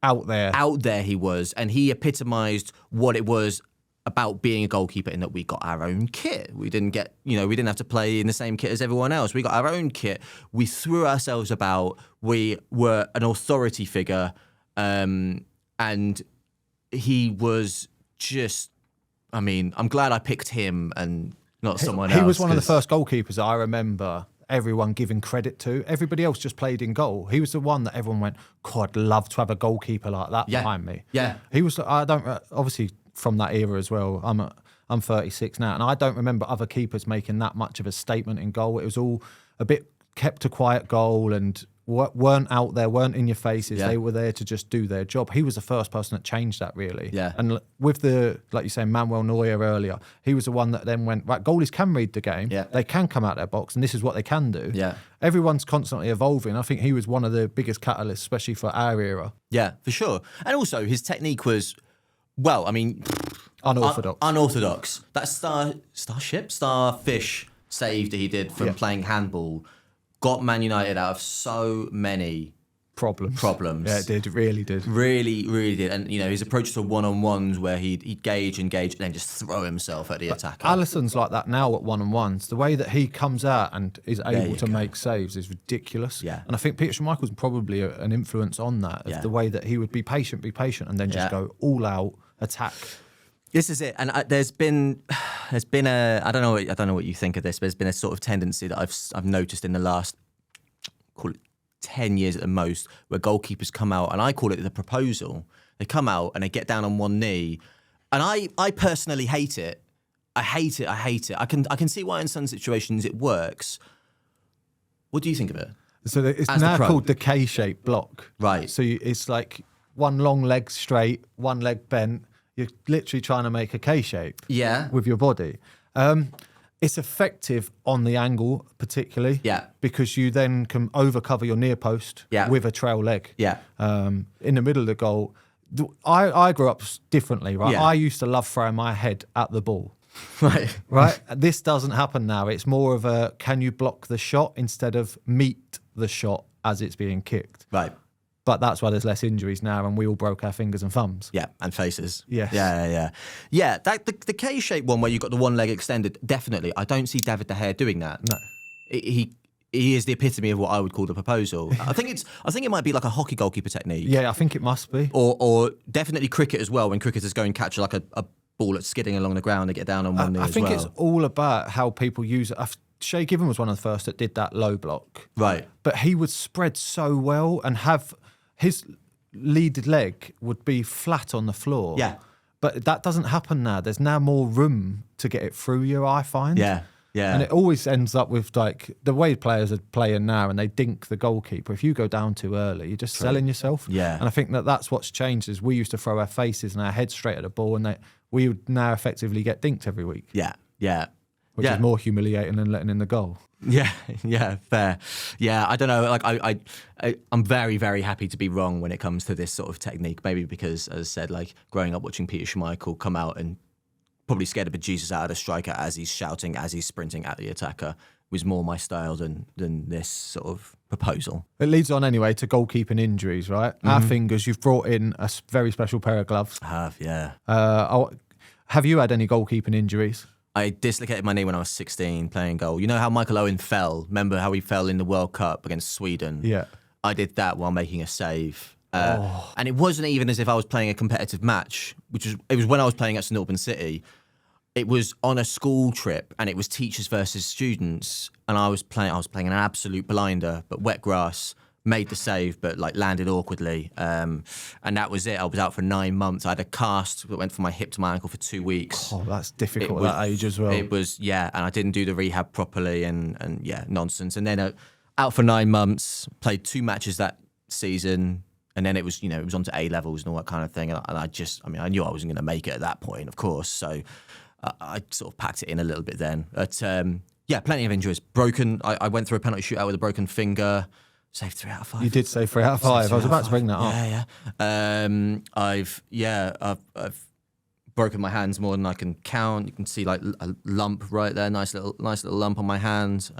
out there he was. And he epitomised what it was about being a goalkeeper in that we got our own kit. We didn't have to play in the same kit as everyone else. We got our own kit. We threw ourselves about. We were an authority figure. And he was just, I'm glad I picked him and not someone else. He was one of the first goalkeepers I remember everyone giving credit to. Everybody else just played in goal. He was the one that everyone went, God, I'd love to have a goalkeeper like that behind me. Yeah. He was, obviously from that era as well. I'm 36 now, and I don't remember other keepers making that much of a statement in goal. It was all a bit kept a quiet goal and weren't out there, weren't in your faces. They were there to just do their job. He was the first person that changed that, really. Yeah. And with like you say, Manuel Neuer earlier, he was the one that then went, right, goalies can read the game. Yeah. They can come out their box, and this is what they can do. Yeah. Everyone's constantly evolving. I think he was one of the biggest catalysts, especially for our era. Yeah, for sure. And also, his technique was, unorthodox. That starfish save that he did from playing handball got Man United out of so many problems. Yeah, it did. It really did. Really, really did. And, his approach to one-on-ones where he'd gauge, and then just throw himself at the attacker. Alisson's like that now at one-on-ones. The way that he comes out and is able to make saves is ridiculous. Yeah. And I think Peter Schmeichel's probably an influence on that, of the way that he would be patient, and then just go all out, attack. This is it, and there's been a I don't know what you think of this, but there's been a sort of tendency that I've noticed in the last, call it 10 years at the most, where goalkeepers come out, and I call it the proposal. They come out and they get down on one knee, and I personally hate it. I hate it. I can see why in some situations it works. What do you think of it? So it's now called the K-shaped block, right? So it's like one long leg straight, one leg bent. You're literally trying to make a K-shape with your body. It's effective on the angle, particularly, because you then can overcover your near post with a trail leg. Yeah. In the middle of the goal. I grew up differently, right? Yeah. I used to love throwing my head at the ball. Right. This doesn't happen now. It's more of a, can you block the shot instead of meet the shot as it's being kicked. Right. But that's why there's less injuries now, and we all broke our fingers and thumbs. Yeah, and faces. Yes. Yeah. Yeah, the K-shaped one where you've got the one leg extended, definitely. I don't see David De Gea doing that. No. He is the epitome of what I would call the proposal. I think it might be like a hockey goalkeeper technique. Yeah, I think it must be. Or definitely cricket as well, when cricketers go and catch like a ball that's skidding along the ground and get down on one knee as well. I think it's all about how people use it. Shay Given was one of the first that did that low block. Right. But he would spread so well and have... his lead leg would be flat on the floor. Yeah. But that doesn't happen now. There's now more room to get it through you, I find. Yeah. And it always ends up with, like, the way players are playing now and they dink the goalkeeper. If you go down too early, you're just selling yourself. Yeah. And I think that's what's changed is we used to throw our faces and our heads straight at the ball, and we would now effectively get dinked every week. Yeah. Which is more humiliating than letting in the goal. Yeah, fair. Yeah, I don't know. Like, I'm very, very happy to be wrong when it comes to this sort of technique. Maybe because, as I said, like growing up watching Peter Schmeichel come out and probably scared a bejesus out of the striker as he's shouting, as he's sprinting at the attacker, was more my style than this sort of proposal. It leads on anyway to goalkeeping injuries, right? Our fingers. You've brought in a very special pair of gloves. I have, yeah. Have you had any goalkeeping injuries? I dislocated my knee when I was 16 playing goal. You know how Michael Owen fell? Remember how he fell in the World Cup against Sweden? Yeah. I did that while making a save. And it wasn't even as if I was playing a competitive match, it was when I was playing at St Albans City. It was on a school trip, and it was teachers versus students, and I was playing an absolute blinder, but wet grass, made the save, but like landed awkwardly. And that was it. I was out for 9 months. I had a cast that went from my hip to my ankle for 2 weeks. Oh, that's difficult at that age as well. It was, and I didn't do the rehab properly and nonsense. And then out for 9 months, played 2 matches that season. And then it was, it was on to A levels and all that kind of thing. And I knew I wasn't going to make it at that point, of course. So I sort of packed it in a little bit then. But plenty of injuries. Broken. I went through a penalty shootout with a broken finger. Saved 3 out of 5. You did say 3 out of 5. I was about to bring that up. I've broken my hands more than I can count. You can see like a lump right there, nice little lump on my hand.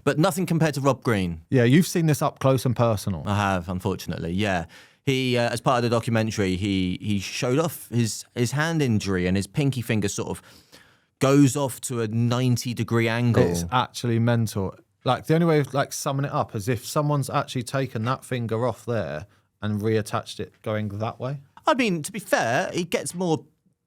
But nothing compared to Rob Green. Yeah, you've seen this up close and personal. I have, unfortunately. Yeah, he as part of the documentary, he showed off his hand injury, and his pinky finger sort of goes off to a 90-degree angle. It's actually mental. Like the only way of like summing it up is if someone's actually taken that finger off there and reattached it going that way. I mean, to be fair, he gets more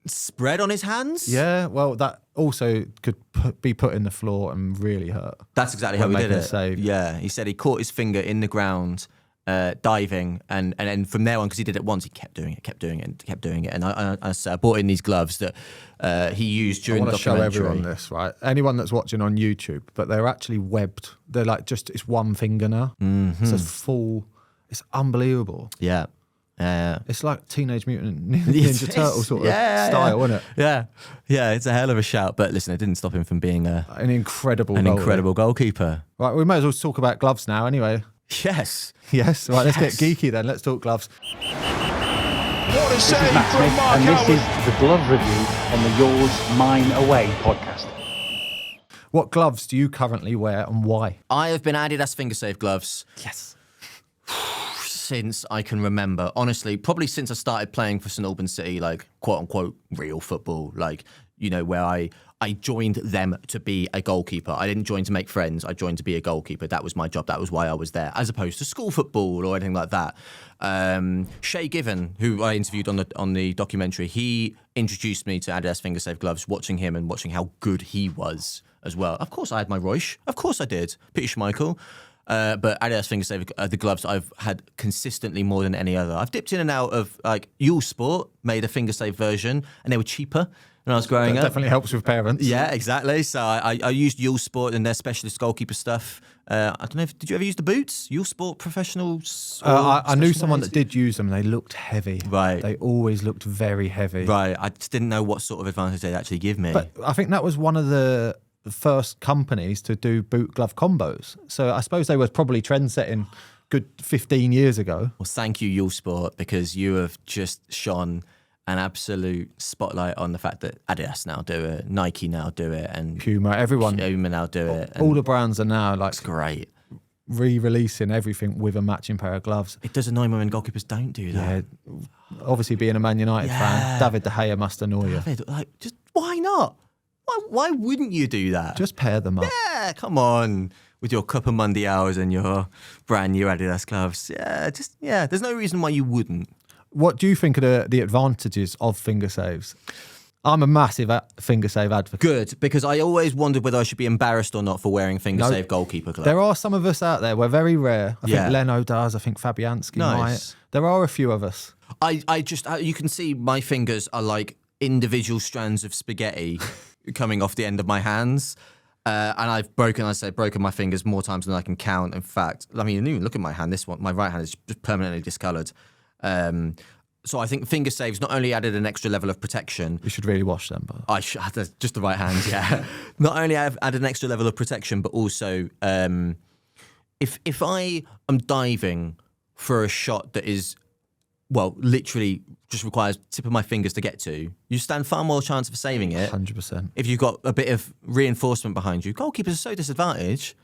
spread on his hands. Yeah, well, that also could be put in the floor and really hurt. That's exactly how he did it. Save. Yeah, he said he caught his finger in the ground, diving, and then from there on, because he did it once, he kept doing it. And I bought in these gloves that he used during the documentary. I want to show everyone this, right? Anyone that's watching on YouTube, but they're actually webbed. They're like it's one finger now. Mm-hmm. So it's full. It's unbelievable. Yeah. It's like Teenage Mutant Ninja Turtle sort of style, isn't it? Yeah, it's a hell of a shout. But listen, it didn't stop him from being an incredible goalkeeper. Right, we might as well talk about gloves now anyway. Yes. Right, let's get geeky then. Let's talk gloves. What a save from Mark and Howard. this is the glove review on the Yours, Mine, Away podcast. What gloves do you currently wear and why? I have been Adidas finger save gloves. Yes. Since I can remember, honestly, probably since I started playing for St Albans City, like quote unquote real football, like, where I joined them to be a goalkeeper. I didn't join to make friends. I joined to be a goalkeeper. That was my job. That was why I was there, as opposed to school football or anything like that. Shay Given, who I interviewed on the documentary, he introduced me to Adidas finger save gloves, watching him and watching how good he was as well. Of course I had my Reusch. Of course I did. Peter Schmeichel. But Adidas finger save the gloves I've had consistently more than any other. I've dipped in and out of like Yule Sport made a finger save version, and they were cheaper when I was growing up. Definitely helps with parents. Yeah, exactly. So I used Yule Sport and their specialist goalkeeper stuff. I don't know did you ever use the boots? Yule Sport professionals? I knew someone that did use them. They looked heavy. Right. They always looked very heavy. Right. I just didn't know what sort of advantage they'd actually give me. But I think that was one of the first companies to do boot glove combos. So I suppose they were probably trend setting good 15 years ago. Well, thank you, Yule Sport, because you have just shone an absolute spotlight on the fact that Adidas now do it, Nike now do it, and Puma, everyone. Puma now do it. All the brands are now like it's great. Re-releasing everything with a matching pair of gloves. It does annoy me when goalkeepers don't do that. Yeah, obviously being a Man United fan, David De Gea must annoy you. David, just why not? Why wouldn't you do that? Just pair them up. Yeah, come on. With your Copa Mundials and your brand new Adidas gloves. Yeah, there's no reason why you wouldn't. What do you think are the advantages of finger saves? I'm a massive finger save advocate. Good, because I always wondered whether I should be embarrassed or not for wearing finger save goalkeeper gloves. There are some of us out there. We're very rare. I think Leno does. I think Fabianski might. There are a few of us. I just, you can see my fingers are like individual strands of spaghetti coming off the end of my hands. And I've broken my fingers more times than I can count. In fact, I mean, even look at my hand. This one, my right hand is just permanently discoloured. So I think finger saves not only added an extra level of protection. You should really wash them. But I should have just the right hand, yeah. Not only have added an extra level of protection, but also if I am diving for a shot that is, well, literally just requires tip of my fingers to get to, you stand far more chance of saving it. 100%. If you've got a bit of reinforcement behind you. Goalkeepers are so disadvantaged.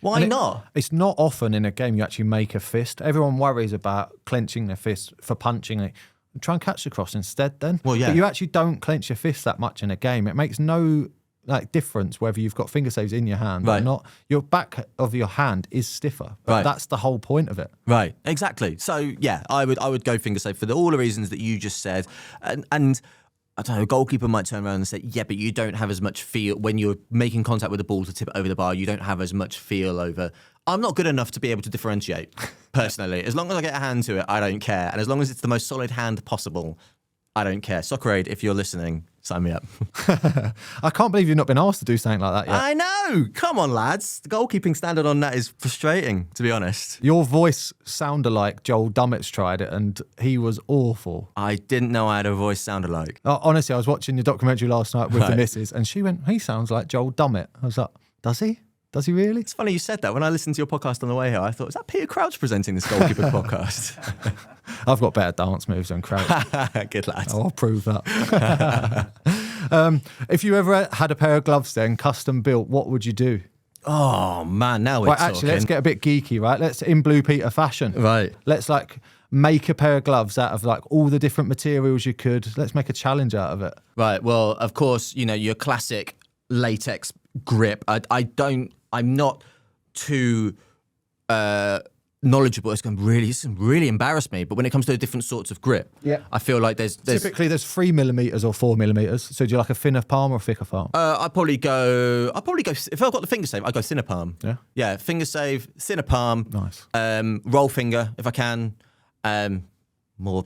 Why not? It's not often in a game you actually make a fist. Everyone worries about clenching their fist for punching it. Try and catch the cross instead then. Well, yeah. But you actually don't clench your fist that much in a game. It makes no difference whether you've got finger saves in your hand or not. Your back of your hand is stiffer. But that's the whole point of it. Right, exactly. So, yeah, I would go finger save for all the reasons that you just said. And I don't know, a goalkeeper might turn around and say, yeah, but you don't have as much feel when you're making contact with the ball to tip it over the bar. You don't have as much feel over. I'm not good enough to be able to differentiate, personally. As long as I get a hand to it, I don't care. And as long as it's the most solid hand possible, I don't care. Soccer Aid, if you're listening, sign me up. I can't believe you've not been asked to do something like that yet. I know. Come on, lads. The goalkeeping standard on that is frustrating, to be honest. Your voice sounded like Joel Dummett's tried it, and he was awful. I didn't know I had a voice sound alike. Honestly, I was watching your documentary last night with the missus, and she went, he sounds like Joel Dummett. I was like, does he? Does he really? It's funny you said that. When I listened to your podcast on the way here, I thought, is that Peter Crouch presenting this goalkeeper podcast? I've got better dance moves than Crouch. Good lad. I'll prove that. If you ever had a pair of gloves then, custom built, what would you do? Oh, man, now we're Right, talking. actually, let's get a bit geeky, right? Let's, in Blue Peter fashion. Right. Let's make a pair of gloves out of all the different materials you could. Let's make a challenge out of it. Right. Well, of course, your classic latex grip. I'm not too knowledgeable. It's going to really embarrass me. But when it comes to the different sorts of grip, I feel like there's typically there's 3mm or 4mm. So do you like a thinner palm or a thicker palm? I'd probably go. If I've got the finger save, I go thinner palm. Yeah. Yeah. Finger save, thinner palm. Nice. Roll finger if I can. More.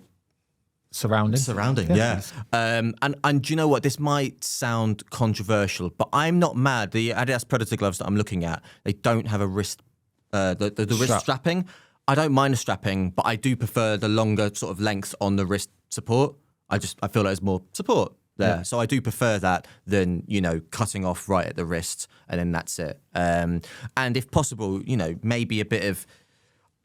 Surrounding, yeah. And do you know what? This might sound controversial, but I'm not mad. The Adidas Predator gloves that I'm looking at, they don't have a wrist, the wrist strapping. I don't mind the strapping, but I do prefer the longer sort of length on the wrist support. I feel like there's more support there. Yeah. So I do prefer that than, cutting off right at the wrist and then that's it. And if possible, maybe a bit of,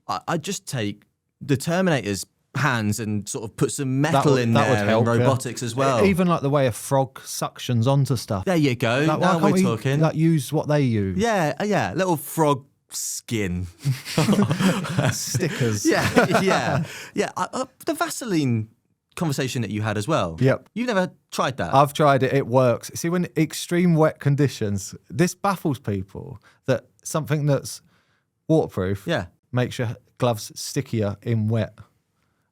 I just take the Terminator's hands and sort of put some metal in there and robotics as well. Even like the way a frog suctions onto stuff. There you go. Now we're talking. Use what they use. Yeah. Little frog skin. Stickers. Yeah. The Vaseline conversation that you had as well. Yep. You've never tried that? I've tried it. It works. See, when extreme wet conditions, this baffles people that something that's waterproof makes your gloves stickier in wet.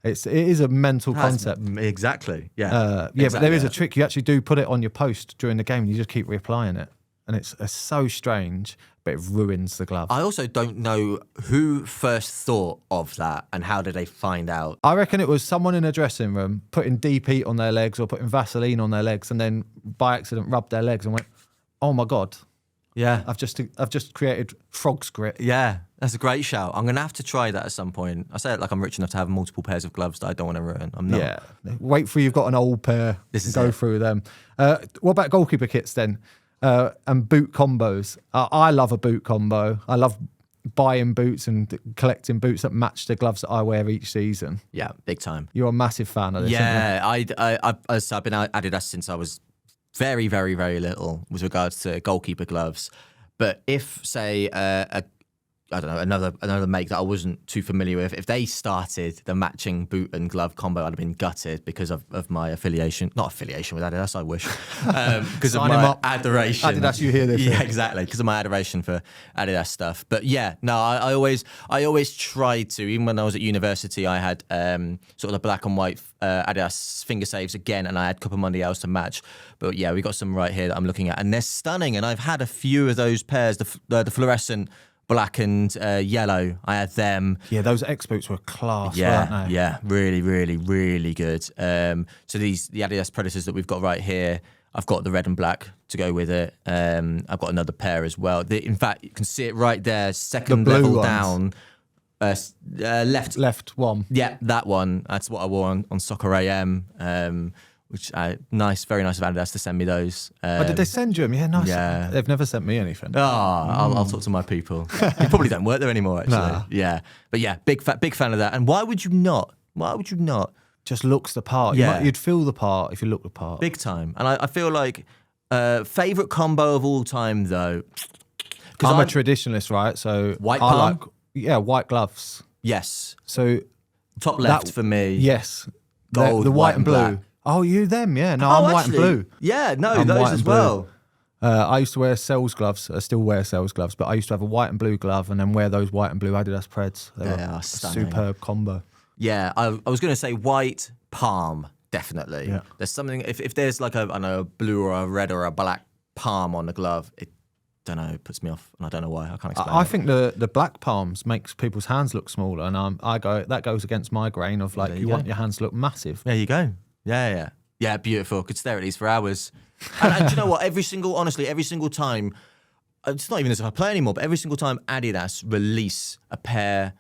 It is a mental concept. Exactly. Yeah. But there is a trick. You actually do put it on your post during the game and you just keep reapplying it. And it's so strange, but it ruins the glove. I also don't know who first thought of that and how did they find out. I reckon it was someone in a dressing room putting deep heat on their legs or putting Vaseline on their legs and then by accident rubbed their legs and went, oh my God. Yeah. I've just created frog's grit. Yeah, that's a great shout. I'm going to have to try that at some point. I say it like I'm rich enough to have multiple pairs of gloves that I don't want to ruin. I'm not. Yeah. Wait for you've got an old pair. Go through them. What about goalkeeper kits then? And boot combos. I love a boot combo. I love buying boots and collecting boots that match the gloves that I wear each season. Yeah, big time. You're a massive fan of this. Yeah, I've been Adidas since I was very, very, very little with regards to goalkeeper gloves. But if, say, another make that I wasn't too familiar with, if they started the matching boot and glove combo, I'd have been gutted because of my affiliation. Not affiliation with Adidas, I wish. Because of my adoration. Adidas, you hear this. Yeah, exactly. Because of my adoration for Adidas stuff. But yeah, no, I always tried to, even when I was at university, I had sort of the black and white Adidas finger saves again, and I had Copa Mundials to match. But yeah, we got some right here that I'm looking at, and they're stunning. And I've had a few of those pairs, the fluorescent black and yellow. I had them. Yeah, those X boots were class, weren't they? Yeah, really, really, really good. So the Adidas Predators that we've got right here, I've got the red and black to go with it. I've got another pair as well. In fact, you can see it right there, second level ones. Down. Left one. Yeah, that one. That's what I wore on Soccer AM. Which nice, very nice of Adidas to send me those. Did they send you them? Yeah, nice. Yeah. They've never sent me anything. I'll talk to my people. You probably don't work there anymore, actually. Nah. Yeah, but yeah, big fan of that. And why would you not? Just looks the part. Yeah. You'd feel the part if you look the part. Big time. And I feel like favourite combo of all time though. I'm a traditionalist, right? So white palm. White gloves. Yes. So top left for me. Yes. Gold, the white and blue. black. Oh, you them? Yeah. No, I'm white and blue. Yeah, no, I'm those as well. I used to wear Cells gloves. I still wear Cells gloves, but I used to have a white and blue glove and then wear those white and blue Adidas Preds. They were are a stunning. superb combo. Yeah, I was going to say white palm definitely. Yeah. There's something, if there's like a blue or a red or a black palm on the glove, it puts me off, and I don't know why. I can't explain I it. think the black palms makes people's hands look smaller, and that goes against my grain of like, you want your hands to look massive. There you go. Yeah, beautiful. Could stare at these for hours. And do you know what? Every single time, it's not even as if I play anymore, but every single time Adidas release a pair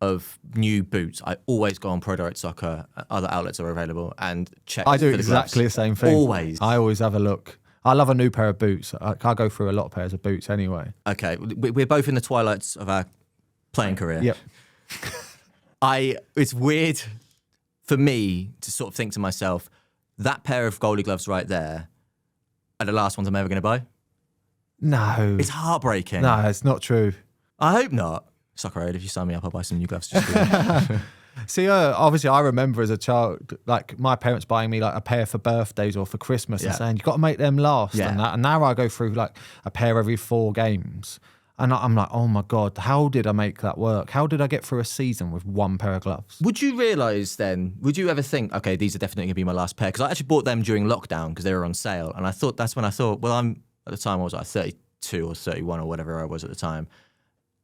of new boots, I always go on Pro Direct Soccer, other outlets are available, and check. I do for the exactly gloves. the same thing. Always. I always have a look. I love a new pair of boots. I go through a lot of pairs of boots anyway. Okay, we're both in the twilights of our playing career. Yep. It's weird for me to sort of think to myself, that pair of goalie gloves right there are the last ones I'm ever going to buy. No. It's heartbreaking. No, it's not true. I hope not. Soccer Aid, if you sign me up, I'll buy some new gloves. Just See, obviously, I remember as a child, like my parents buying me like a pair for birthdays or for Christmas and saying, you've got to make them last and that. And now I go through like a pair every 4 games. And I'm like, oh my God, how did I make that work? How did I get through a season with 1 pair of gloves? Would you realise then, would you ever think, okay, these are definitely going to be my last pair? Because I actually bought them during lockdown because they were on sale. And that's when I thought, well, at the time I was like 32 or 31 or whatever I was at the time.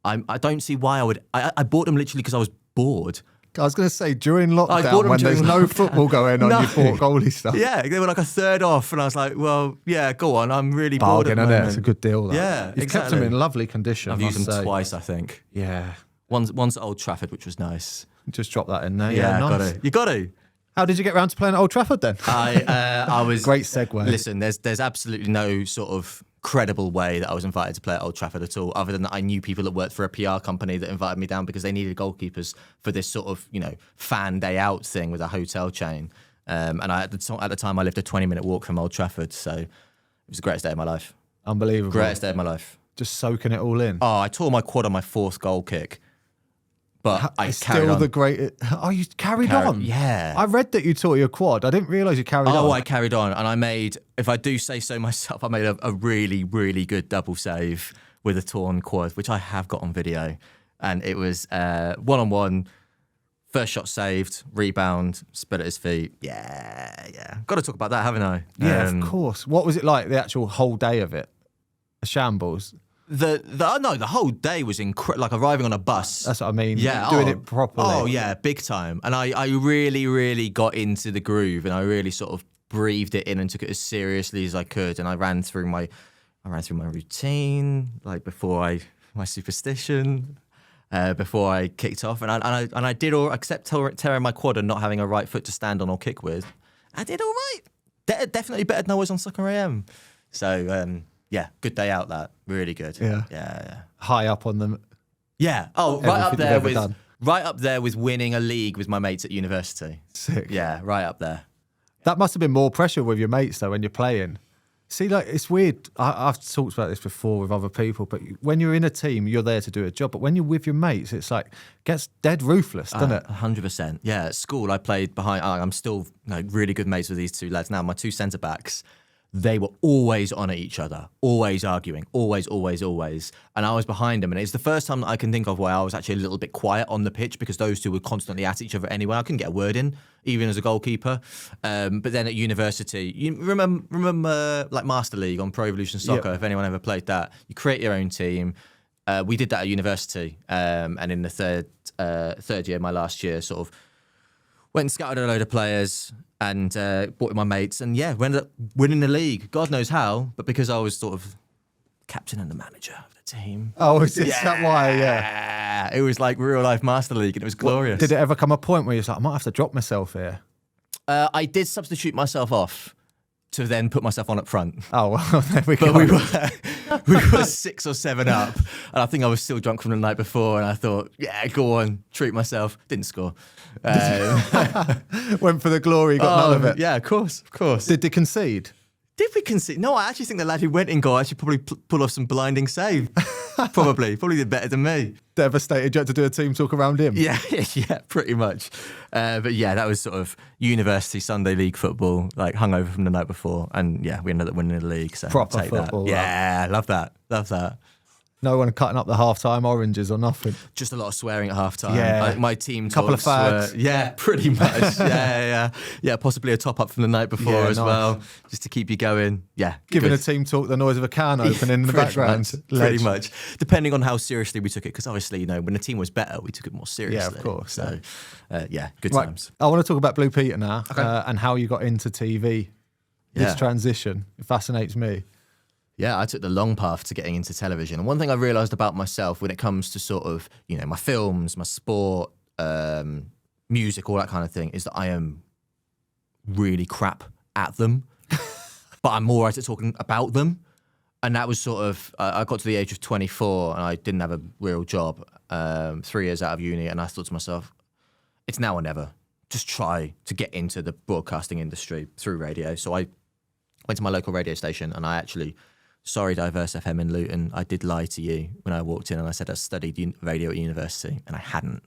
I don't see why I bought them literally because I was bored. I was going to say, during bought lockdown, them when there's during no lockdown. football going on, you bought goalie stuff. Yeah, they were like a third off. And I was like, well, yeah, go on. I'm really bored at Bargain, the isn't it? moment. It's a good deal. That. Yeah, You've kept them exactly. in lovely condition. I've I used must them say. twice, I think. Yeah. Once at Old Trafford, which was nice. Just drop that in there. Yeah, nice. You got to. How did you get around to playing at Old Trafford then? I was Great segue. Listen, there's absolutely no sort of credible way that I was invited to play at Old Trafford at all, other than that I knew people that worked for a PR company that invited me down because they needed goalkeepers for this sort of, fan day out thing with a hotel chain. And at the time I lived a 20-minute walk from Old Trafford, so it was the greatest day of my life. Unbelievable. Greatest day of my life. Just soaking it all in. Oh, I tore my quad on my 4th goal kick. But I It's carried still on. the great. Oh, you carried on? Yeah. I read that you tore your quad. I didn't realise you carried on. Oh, I carried on, and I made, if I do say so myself, I made a really, really good double save with a torn quad, which I have got on video. And it was 1-on-1, first shot saved, rebound, spit at his feet. Yeah. Got to talk about that, haven't I? Yeah, of course. What was it like, the actual whole day of it? A shambles. The whole day was incredible. Like arriving on a bus. That's what I mean. Yeah, Doing it properly. Oh yeah, big time. And I really, really got into the groove, and I really sort of breathed it in and took it as seriously as I could. And I ran through my routine, like my superstition, before I kicked off. And I did all except tearing my quad and not having a right foot to stand on or kick with. I did all right. Definitely better than I was on Soccer AM. So. Yeah, good day out. That really good. Yeah. High up on them. Yeah. Oh, Everything right up there with winning a league with my mates at university. Sick. Yeah, right up there. That must have been more pressure with your mates though when you're playing. See, like it's weird. I've talked about this before with other people, but when you're in a team, you're there to do a job. But when you're with your mates, it's like gets dead ruthless, doesn't it? 100%. Yeah. At school, I played behind. I'm still really good mates with these 2 lads now. My 2 centre backs. They were always on at each other, always arguing, always. And I was behind them. And it's the first time that I can think of where I was actually a little bit quiet on the pitch because those 2 were constantly at each other anyway. I couldn't get a word in, even as a goalkeeper. But then at university, you remember like Master League on Pro Evolution Soccer, if anyone ever played that, you create your own team. We did that at university. And in the third year, my last year, sort of went and scouted a load of players and bought with my mates. And yeah, we ended up winning the league. God knows how, but because I was sort of captain and the manager of the team. Oh, is that why? Yeah. It was like real life Master League and it was glorious. Did it ever come a point where you're like, I might have to drop myself here? I did substitute myself off to then put myself on up front. Oh, well, there we go. But we were 6 or 7 up, and I think I was still drunk from the night before, and I thought, yeah, go on, treat myself. Didn't score. Went for the glory, got none of it. Yeah, of course. Did they concede? Did we concede? No, I actually think the lad who went in goal actually probably pull off some blinding save. Probably did better than me. Devastated. You had to do a team talk around him. Yeah, pretty much. But yeah, that was sort of university Sunday league football, like hungover from the night before, and yeah, we ended up winning the league. So Proper take football. That. Yeah, love that. No one cutting up the halftime oranges or nothing. Just a lot of swearing at halftime. Yeah. My team Couple of talks fags. yeah, pretty much. Yeah. Possibly a top up from the night before as nice. well, just to keep you going. Yeah, Giving good. a team talk the noise of a can opening in the Pretty background. much, pretty much. Depending on how seriously we took it, because obviously, when the team was better, we took it more seriously. Yeah, of course. So, good Right. times. I want to talk about Blue Peter now and how you got into TV. This Yeah. transition, it fascinates me. Yeah, I took the long path to getting into television. And one thing I realised about myself when it comes to sort of, my films, my sport, music, all that kind of thing, is that I am really crap at them. But I'm more right at talking about them. And that was sort of, I got to the age of 24 and I didn't have a real job, 3 years out of uni. And I thought to myself, it's now or never. Just try to get into the broadcasting industry through radio. So I went to my local radio station and I actually... Sorry, Diverse FM in Luton. I did lie to you when I walked in and I said I studied radio at university and I hadn't.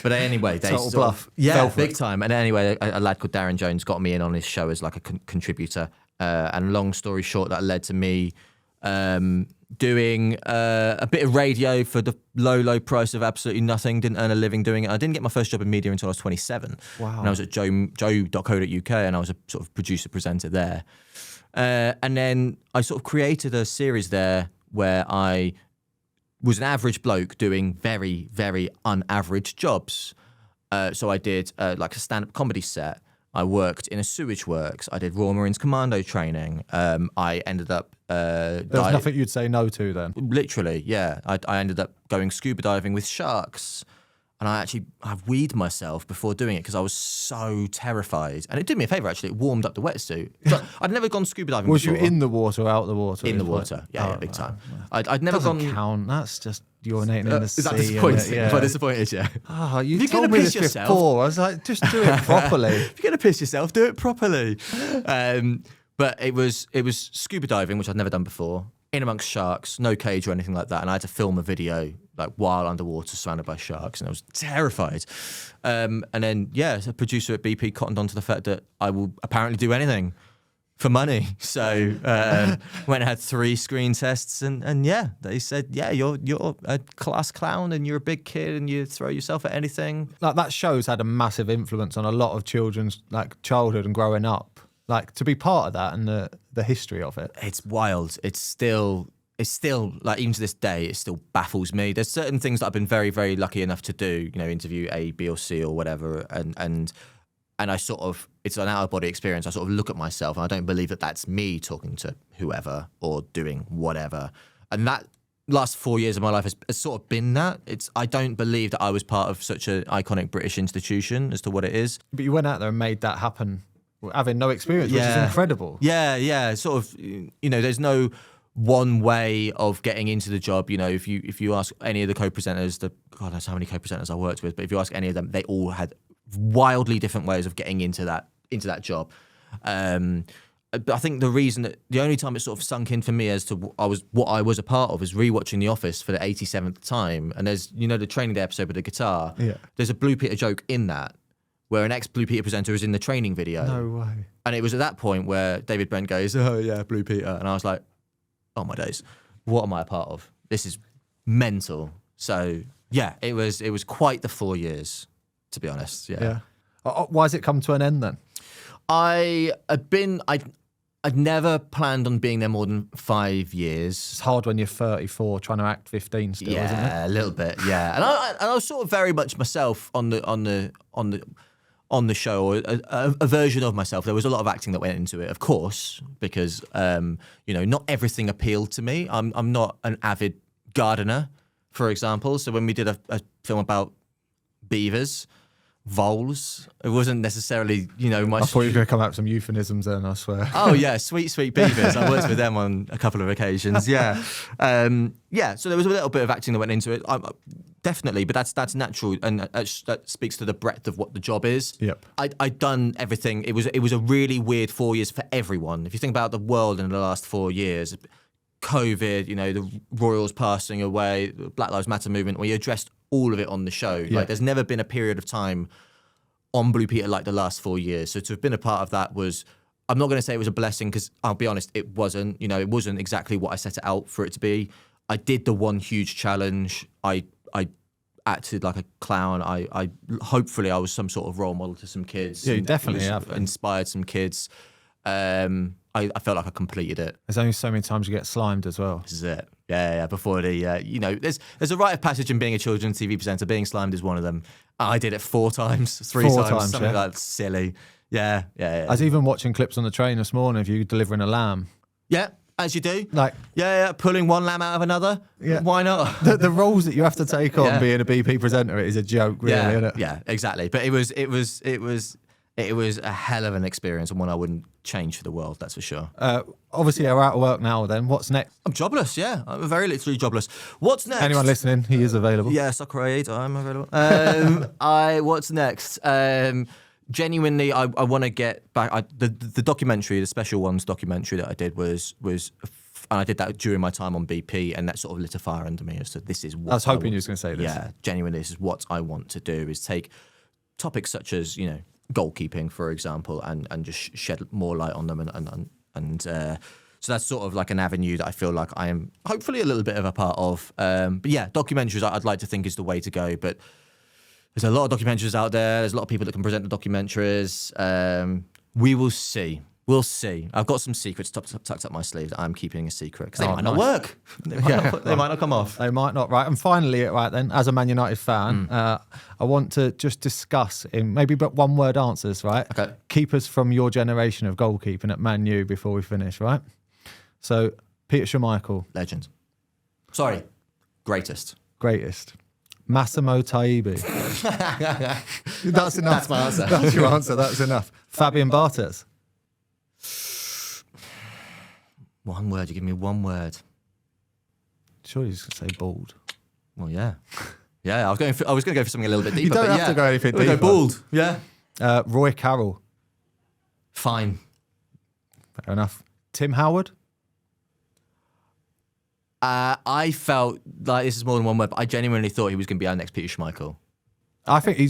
But anyway, they Total sort bluff. of, yeah, Fell for big it. time. And anyway, a lad called Darren Jones got me in on his show as like a contributor. And long story short, that led to me doing a bit of radio for the low price of absolutely nothing. Didn't earn a living doing it. I didn't get my first job in media until I was 27. Wow. And I was at joe.co.uk and I was a sort of producer presenter there. And then I sort of created a series there where I was an average bloke doing very, very unaverage jobs. So I did like a stand-up comedy set. I worked in a sewage works. I did Royal Marines Commando training. I ended up... There's nothing you'd say no to then. Literally, yeah. I ended up going scuba diving with sharks. And I weed myself before doing it because I was so terrified. And it did me a favour, actually. It warmed up the wetsuit. But I'd never gone scuba diving Was before. you in the water or out the water? In the water, yeah, big time. I'd never Doesn't gone... count. That's just urinating in the sea. Is that disappointing? and Am I disappointed, yeah? Oh, you You're told gonna me piss this yourself. before. I was like, just do it properly. If you're going to piss yourself, do it properly. But it was scuba diving, which I'd never done before, in amongst sharks, no cage or anything like that. And I had to film a video like while underwater surrounded by sharks. And I was terrified. And then, as a producer at BP cottoned on to the fact that I will apparently do anything for money. So went and had 3 screen tests and they said, you're a class clown and you're a big kid and you throw yourself at anything. Like that show's had a massive influence on a lot of children's like childhood and growing up. Like to be part of that and the history of it. It's wild. It's still like even to this day, it still baffles me. There's certain things that I've been very, very lucky enough to do, interview A, B or C or whatever. And I sort of, it's an out of body experience. I sort of look at myself and I don't believe that that's me talking to whoever or doing whatever. And that last 4 years of my life has sort of been that. I don't believe that I was part of such an iconic British institution as to what it is. But you went out there and made that happen, having no experience, which is incredible. Yeah. Sort of, there's no one way of getting into the job. If you ask any of the co-presenters, God knows how many co-presenters I worked with, but if you ask any of them, they all had wildly different ways of getting into that job. But I think the only time it sort of sunk in for me as to what I was a part of is rewatching The Office for the 87th time. And there's, the Training Day episode with the guitar. Yeah. There's a Blue Peter joke in that, where an ex-Blue Peter presenter is in the training video. No way. And it was at that point where David Brent goes, oh yeah, Blue Peter. And I was like, oh my days, what am I a part of? This is mental. So yeah, it was quite the 4 years, to be honest. Yeah. Why has it come to an end then? I'd never planned on being there more than 5 years. It's hard when you're 34 trying to act 15 still, isn't it? Yeah, a little bit. Yeah, and I was sort of very much myself on the show, or a version of myself. There was a lot of acting that went into it, of course, because not everything appealed to me. I'm not an avid gardener, for example. So when we did a film about beavers, voles, it wasn't necessarily my. I thought you were going to come out with some euphemisms then, I swear. Oh yeah, sweet beavers. I worked with them on a couple of occasions. Yeah, So there was a little bit of acting that went into it, definitely. But that's natural, and that speaks to the breadth of what the job is. Yep. I'd done everything. It was a really weird 4 years for everyone. If you think about the world in the last 4 years, COVID, the royals passing away, the Black Lives Matter movement, we addressed all of it on the show. Yeah. Like, there's never been a period of time on Blue Peter like the last 4 years. So to have been a part of that was, I'm not going to say it was a blessing, because I'll be honest, it wasn't. It wasn't exactly what I set it out for it to be. I did the one huge challenge. I acted like a clown. I hopefully I was some sort of role model to some kids. Yeah, you definitely have. Inspired some kids. I felt like I completed it. There's only so many times you get slimed as well. This is it. Yeah. Before there's a rite of passage in being a children's TV presenter. Being slimed is one of them. I did it 4 times, 3 times, something like that. Silly. Yeah. I was even watching clips on the train this morning of you delivering a lamb. Yeah, as you do. Like, pulling one lamb out of another. Yeah. Why not? The roles that you have to take on being a BP presenter is a joke, really, isn't it? Yeah, exactly. But it was a hell of an experience and one I wouldn't change for the world, that's for sure. Obviously, you're out of work now then. What's next? I'm jobless, yeah. I'm very literally jobless. What's next? Anyone listening, he is available. Yeah, Soccer Aid, I'm available. What's next? Genuinely, I want to get back. The documentary, the Special Ones documentary that I did was and I did that during my time on BP, and that sort of lit a fire under me as to this is what I was hoping you were going to say this. Yeah, genuinely, this is what I want to do, is take topics such as, goalkeeping, for example, and just shed more light on them, and so that's sort of like an avenue that I feel like I am hopefully a little bit of a part of. But yeah, documentaries I'd like to think is the way to go. But there's a lot of documentaries out there. There's a lot of people that can present the documentaries. We will see. We'll see. I've got some secrets tucked up my sleeve that I'm keeping a secret because they might not work. They might not come off. They might not, right? And finally, right then, as a Man United fan, I want to just discuss in maybe but one-word answers, right? Okay. Keepers from your generation of goalkeeping at Man U before we finish, right? So, Peter Schmeichel. Legend. Sorry. Greatest. Massimo Taibi. That's enough. That's my answer. That's your answer. That's enough. Fabian Barthez. One word. You give me one word. Sure, you just say bald. Well, yeah. Yeah, I was going to go for something a little bit deeper. You don't have to go anything deeper. Go bald. Yeah. Roy Carroll. Fine. Fair enough. Tim Howard. I felt like this is more than one word, but I genuinely thought he was going to be our next Peter Schmeichel. I think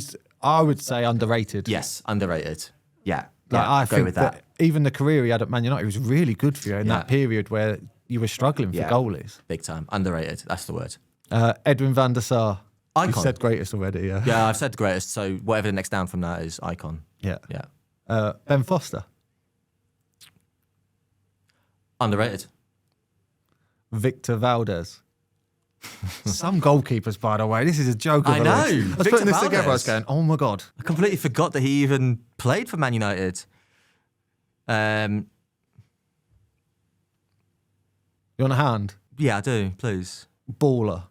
I would say underrated. Yes, underrated. Yeah. I go think with that. Even the career he had at Man United was really good for you in that period where you were struggling for goalies. Big time. Underrated. That's the word. Edwin van der Sar. Icon. You said greatest already, yeah. Yeah, I've said greatest, so whatever the next down from that is icon. Yeah. Yeah. Ben Foster. Underrated. Victor Valdez. Some goalkeepers, by the way. This is a joke. I know. I was Victor putting this Valdez. together. I was going, oh my God. I completely forgot that he even played for Man United. You want a hand? Yeah, I do. Please. Baller.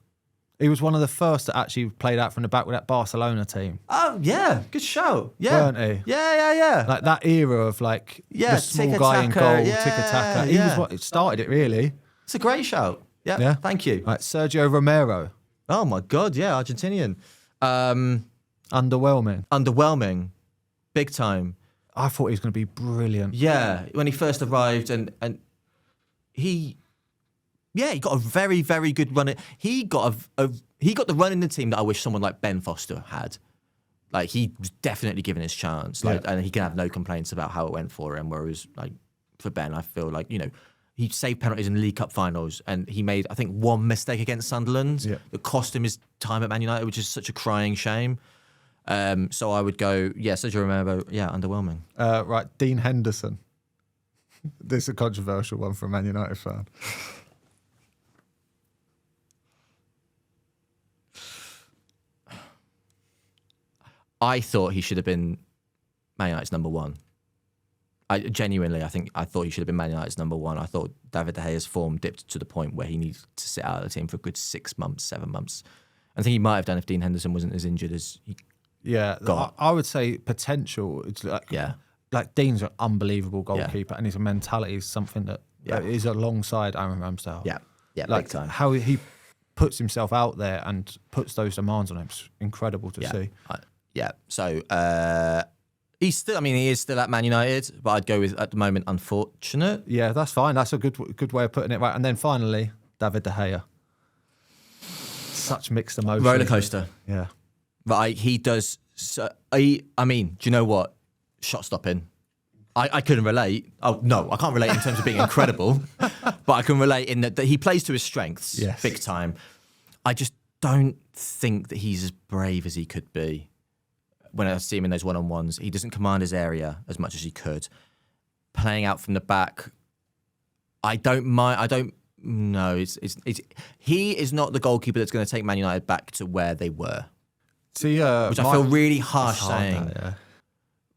He was one of the first that actually played out from the back with that Barcelona team. Oh, yeah. Good show. Yeah. Weren't he? Yeah. Like that era of the small guy in goal, tiki-taka. He was what started it, really. It's a great show. Yeah. Thank you. Right, Sergio Romero. Oh, my God. Yeah, Argentinian. Underwhelming. Big time. I thought he was going to be brilliant. Yeah. When he first arrived and he got a very, very good run. He got the run in the team that I wish someone like Ben Foster had. Like, he was definitely given his chance. And he can have no complaints about how it went for him. Whereas, like, for Ben, I feel like, he saved penalties in the League Cup finals, and he made, I think, one mistake against Sunderland that cost him his time at Man United, which is such a crying shame. So I would go, Sergio Romero, underwhelming. Right, Dean Henderson. This is a controversial one for a Man United fan. I thought he should have been Man United's number one. I thought he should have been Man United's number one. I thought David De Gea's form dipped to the point where he needed to sit out of the team for a good 6 months, 7 months. I think he might have done if Dean Henderson wasn't as injured as he got. I would say potential. It's like Dean's an unbelievable goalkeeper, and his mentality is something that is alongside Aaron Ramsdale. Yeah, like big time. How he puts himself out there and puts those demands on him is incredible to see. So he is still at Man United, but I'd go with, at the moment, unfortunate. Yeah, that's fine. That's a good way of putting it, right? And then finally, David De Gea. Such mixed emotions. Roller coaster. Yeah. But he does. Do you know what? Shot stopping. I couldn't relate. Oh, no, I can't relate in terms of being incredible, but I can relate in that he plays to his strengths big time. I just don't think that he's as brave as he could be. When I see him in those one-on-ones, he doesn't command his area as much as he could. Playing out from the back, I don't mind. No, he is not the goalkeeper that's going to take Man United back to where they were. See, which I feel really harsh saying.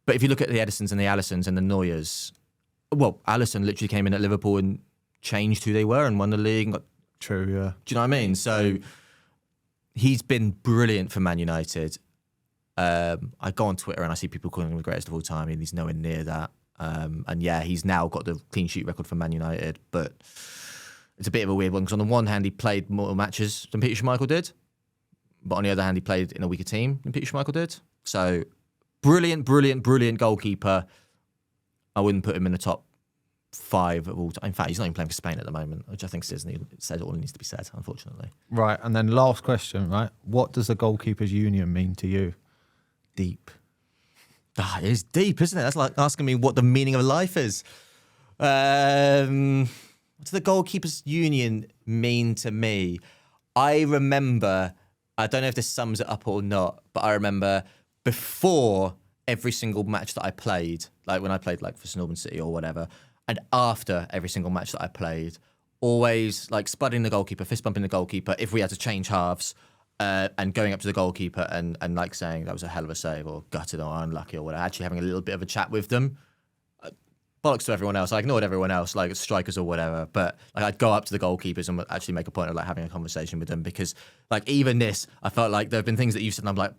But if you look at the Edisons and the Alissons and the Neuers, well, Alisson literally came in at Liverpool and changed who they were and won the league. And got, True, yeah. Do you know what I mean? So he's been brilliant for Man United. I go on Twitter and I see people calling him the greatest of all time, and he's nowhere near that. And yeah, he's now got the clean sheet record for Man United, but it's a bit of a weird one because on the one hand, he played more matches than Peter Schmeichel did, but on the other hand, he played in a weaker team than Peter Schmeichel did. So brilliant goalkeeper. I wouldn't put him in the top 5 of all time. In fact, he's not even playing for Spain at the moment, which I think says all that needs to be said, unfortunately. Right, and then last question, right? What does a goalkeepers union mean to you? Deep. It is deep, isn't it? That's like asking me what the meaning of life is. What does the goalkeepers union mean to me? I remember, I don't know if this sums it up or not, but I remember before every single match that I played, like when I played like for St Albans City or whatever, and after every single match that I played, always like spudding the goalkeeper, fist bumping the goalkeeper if we had to change halves, and going up to the goalkeeper and like saying that was a hell of a save or gutted or unlucky or whatever, actually having a little bit of a chat with them. Bollocks to everyone else. I ignored everyone else, like strikers or whatever. But like I'd go up to the goalkeepers and actually make a point of like having a conversation with them because like even this, I felt like there have been things that you've said and I'm like,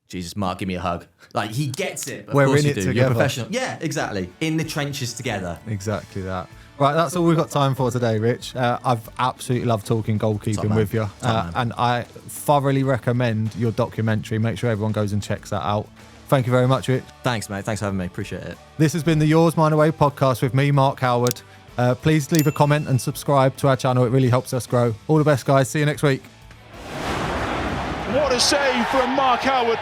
Jesus, Mark, give me a hug. Like he gets it. Of We're course in you it do. together. You're professional. Yeah, exactly. In the trenches together. Exactly that. Right, that's all we've got time for today, Rich. I've absolutely loved talking goalkeeping with you. And I thoroughly recommend your documentary. Make sure everyone goes and checks that out. Thank you very much, Rich. Thanks, mate. Thanks for having me. Appreciate it. This has been the Yours, Mine Away podcast with me, Mark Howard. Please leave a comment and subscribe to our channel. It really helps us grow. All the best, guys. See you next week. What a save from Mark Howard.